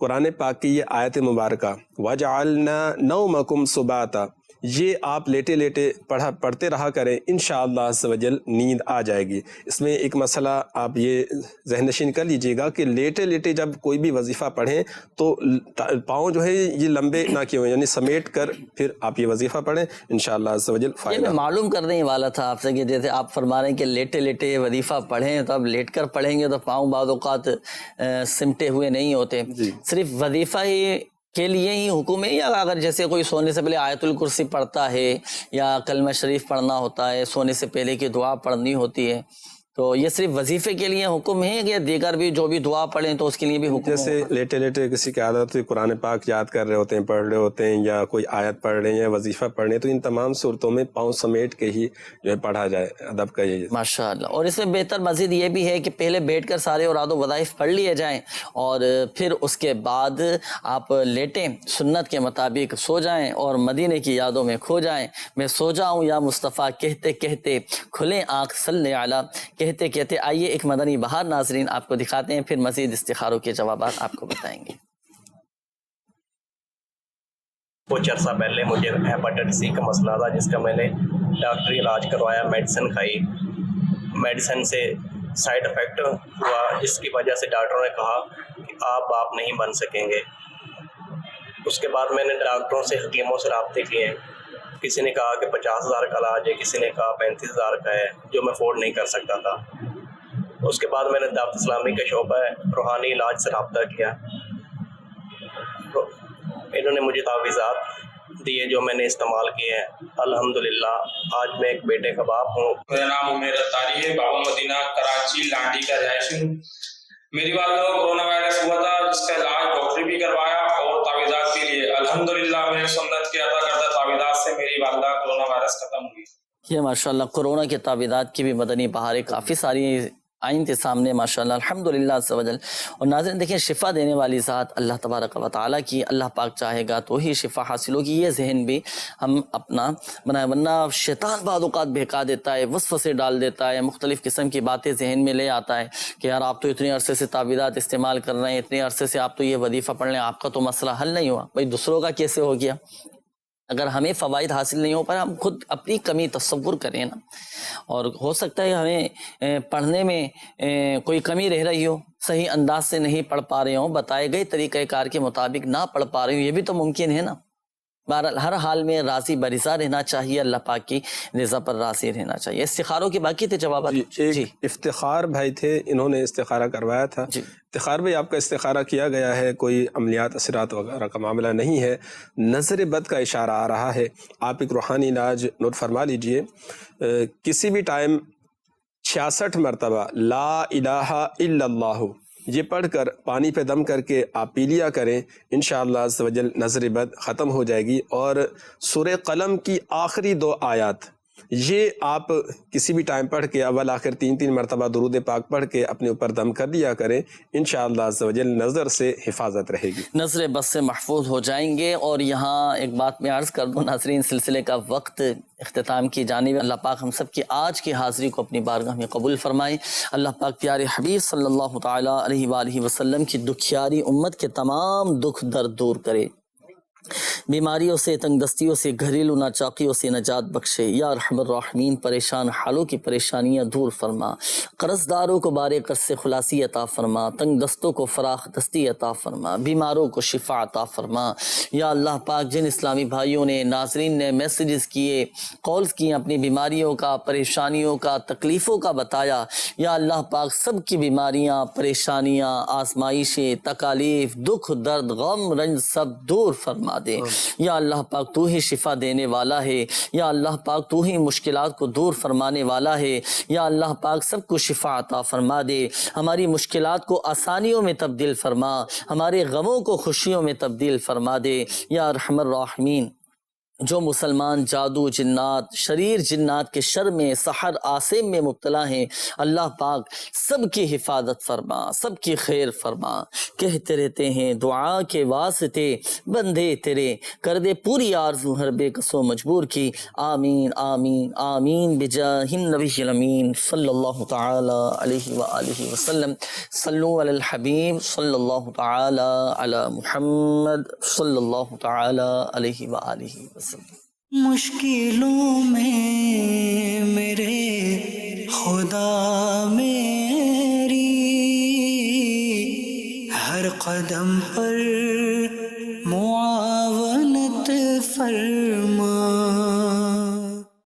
قرآن پاک کی یہ آیت مبارکہ وَجَعَلْنَا نَوْمَكُمْ سُبَاتًا یہ آپ لیٹے لیٹے پڑھتے رہا کریں، انشاءاللہ عز و جل نیند آ جائے گی۔ اس میں ایک مسئلہ آپ یہ ذہن نشین کر لیجئے گا کہ لیٹے لیٹے جب کوئی بھی وظیفہ پڑھیں تو پاؤں جو ہے یہ لمبے نہ کیے ہوئے، یعنی سمیٹ کر پھر آپ یہ وظیفہ پڑھیں، انشاءاللہ عز و جل یہ فائدہ۔ میں معلوم کرنے والا تھا آپ سے کہ جیسے آپ فرما رہے ہیں کہ لیٹے لیٹے وظیفہ پڑھیں تو اب لیٹ کر پڑھیں گے تو پاؤں بعض اوقات سمٹے ہوئے نہیں ہوتے، صرف وظیفہ ہی کے لیے ہی حکم ہے، یا اگر جیسے کوئی سونے سے پہلے آیت الکرسی پڑھتا ہے یا کلمہ شریف پڑھنا ہوتا ہے، سونے سے پہلے کی دعا پڑھنی ہوتی ہے، تو یہ صرف وظیفے کے لیے حکم ہے کہ دیگر بھی جو بھی دعا پڑھیں تو اس کے لیے بھی حکم ہے؟ جیسے لیٹے لیٹے کسی کی عادت ہے قرآن پاک یاد کر رہے ہوتے ہیں، پڑھ رہے ہوتے ہیں، یا کوئی آیت پڑھ رہے ہیں یا وظیفہ پڑھ رہے ہیں، تو ان تمام صورتوں میں پاؤں سمیٹ کے ہی جو ہے پڑھا جائے، ادب کا یہ ماشاءاللہ۔ اور اس میں بہتر مزید یہ بھی ہے کہ پہلے بیٹھ کر سارے اوراد و وظائف پڑھ لیے جائیں اور پھر اس کے بعد آپ لیٹیں، سنت کے مطابق سو جائیں اور مدینے کی یادوں میں کھو جائیں۔ میں سو جاؤں یا مصطفیٰ کہتے کہتے، کھلیں آنکھ صلی علی کہتے کہتے۔ آئیے ایک مدنی بہار ناظرین آپ کو دکھاتے ہیں، پھر مزید استخاروں کے جوابات آپ کو بتائیں گے۔ کچھ عرصہ پہلے مجھے ہیپاٹائٹس سی کا مسئلہ تھا، جس کا میں نے ڈاکٹری علاج کروایا، میڈیسن کھائی، میڈیسن سے سائیڈ افیکٹ ہوا، جس کی وجہ سے ڈاکٹروں نے کہا کہ آپ باپ نہیں بن سکیں گے۔ اس کے بعد میں نے ڈاکٹروں سے، حکیموں سے رابطے کیے، کسی نے کہا کہ 50,000 کا علاج ہے، کسی نے کہا 35,000 کا ہے، جو میں افورڈ نہیں کر سکتا تھا۔ اس کے بعد میں نے دعوت اسلامی کا شعبہ روحانی علاج سے رابطہ کیا، انہوں نے مجھے تعویذات دیے جو میں نے استعمال کیے ہیں۔ الحمدللہ آج میں ایک بیٹے کا باپ ہوں۔ میرا نام عمیر اتاری ہے، بابا مدینہ کراچی لانڈی کا رہائشی ہوں۔ میری والدہ کو کورونا وائرس ہوا تھا، جس کا علاج ڈاکٹری بھی کروایا اور تعویذات بھی لیے۔ الحمدللہ میں سنت کے ادا کردہ تعویذات سے میری والدہ کورونا وائرس ختم ہوئی۔ یہ ماشاءاللہ کورونا کے تعویذات کی بھی مدنی بہاریں کافی ساری آئیں تھے سامنے ماشاءاللہ، الحمدللہ عز و جل۔ اور ناظرین دیکھیں، شفا دینے والی ذات اللہ تبارک و تعالیٰ کی، اللہ پاک چاہے گا تو ہی شفا حاصل ہوگی۔ یہ ذہن بھی ہم اپنا بنائے، ورنہ شیطان بعض اوقات بہکا دیتا ہے، وسوسے ڈال دیتا ہے، مختلف قسم کی باتیں ذہن میں لے آتا ہے کہ یار آپ تو اتنے عرصے سے تعویذات استعمال کر رہے ہیں، اتنے عرصے سے آپ تو یہ وظیفہ پڑھ لیں، آپ کا تو مسئلہ حل نہیں ہوا۔ بھائی دوسروں کا کیسے ہو گیا؟ اگر ہمیں فوائد حاصل نہیں ہو پائے، ہم خود اپنی کمی تصور کریں نا، اور ہو سکتا ہے ہمیں پڑھنے میں کوئی کمی رہ رہی ہو، صحیح انداز سے نہیں پڑھ پا رہے ہوں، بتائے گئے طریقہ کار کے مطابق نہ پڑھ پا رہے ہوں، یہ بھی تو ممکن ہے نا۔ بہرحال ہر حال میں راضی برضا رہنا چاہیے، اللہ پاک کی رضا پر راضی رہنا چاہیے۔ استخاروں کے باقی تھے جوابات؟ جی افتخار بھائی تھے، انہوں نے استخارہ کروایا تھا۔ افتخار بھائی آپ کا استخارہ کیا گیا ہے، کوئی عملیات اثرات وغیرہ کا معاملہ نہیں ہے، نظر بد کا اشارہ آ رہا ہے۔ آپ ایک روحانی علاج نوٹ فرما لیجئے، کسی بھی ٹائم 66 مرتبہ لا الہ الا اللہ یہ پڑھ کر پانی پہ دم کر کے آپ پی لیا کریں، انشاءاللہ عز و جل نظر بد ختم ہو جائے گی۔ اور سورہ قلم کی آخری 2 آیات یہ آپ کسی بھی ٹائم پڑھ کے اول آخر 3 مرتبہ درود پاک پڑھ کے اپنے اوپر دم کر دیا کریں، انشاءاللہ عز و جل نظر سے حفاظت رہے گی، نظر بد سے محفوظ ہو جائیں گے۔ اور یہاں ایک بات میں عرض کر دوں ناظرین، سلسلے کا وقت اختتام کی جانب، اللہ پاک ہم سب کی آج کی حاضری کو اپنی بارگاہ میں قبول فرمائے۔ اللہ پاک پیارے حبیب صلی اللہ تعالیٰ علیہ وآلہ وسلم کی دکھیاری امت کے تمام دکھ درد دور کرے، بیماریوں سے، تنگ دستیوں سے، گھریلو ناچاقیوں سے نجات بخشے۔ یا ارحم الراحمین، پریشان حالوں کی پریشانیاں دور فرما، قرض داروں کو بارے قرض سے خلاصی عطا فرما، تنگ دستوں کو فراخ دستی عطا فرما، بیماروں کو شفا عطا فرما۔ یا اللہ پاک جن اسلامی بھائیوں نے، ناظرین نے میسیجز کیے، کالز کیے، اپنی بیماریوں کا، پریشانیوں کا، تکلیفوں کا بتایا، یا اللہ پاک سب کی بیماریاں، پریشانیاں، آزمائشیں، تکالیف، دکھ درد، غم رنج سب دور فرما دے۔ یا اللہ پاک تو ہی شفا دینے والا ہے، یا اللہ پاک تو ہی مشکلات کو دور فرمانے والا ہے۔ یا اللہ پاک سب کو شفا عطا فرما دے، ہماری مشکلات کو آسانیوں میں تبدیل فرما، ہمارے غموں کو خوشیوں میں تبدیل فرما دے۔ یا ارحم الراحمین، جو مسلمان جادو، جنات، شریر جنات کے شر میں، سحر، آسم میں مبتلا ہیں، اللہ پاک سب کی حفاظت فرما، سب کی خیر فرما۔ کہتے رہتے ہیں دعا کے واسطے بندے تیرے، کر دے پوری آرزو ہر بے کس و مجبور کی، آمین آمین آمین بجاہ النبی الامین صلی اللہ تعالی علیہ وآلہ وسلم۔ صلو علی الحبیب صلی اللہ تعالی علی محمد صلی اللہ تعالی علیہ وآلہ وسلم۔ مشکلوں میں میرے خدا میری ہر قدم پر معاونت فرما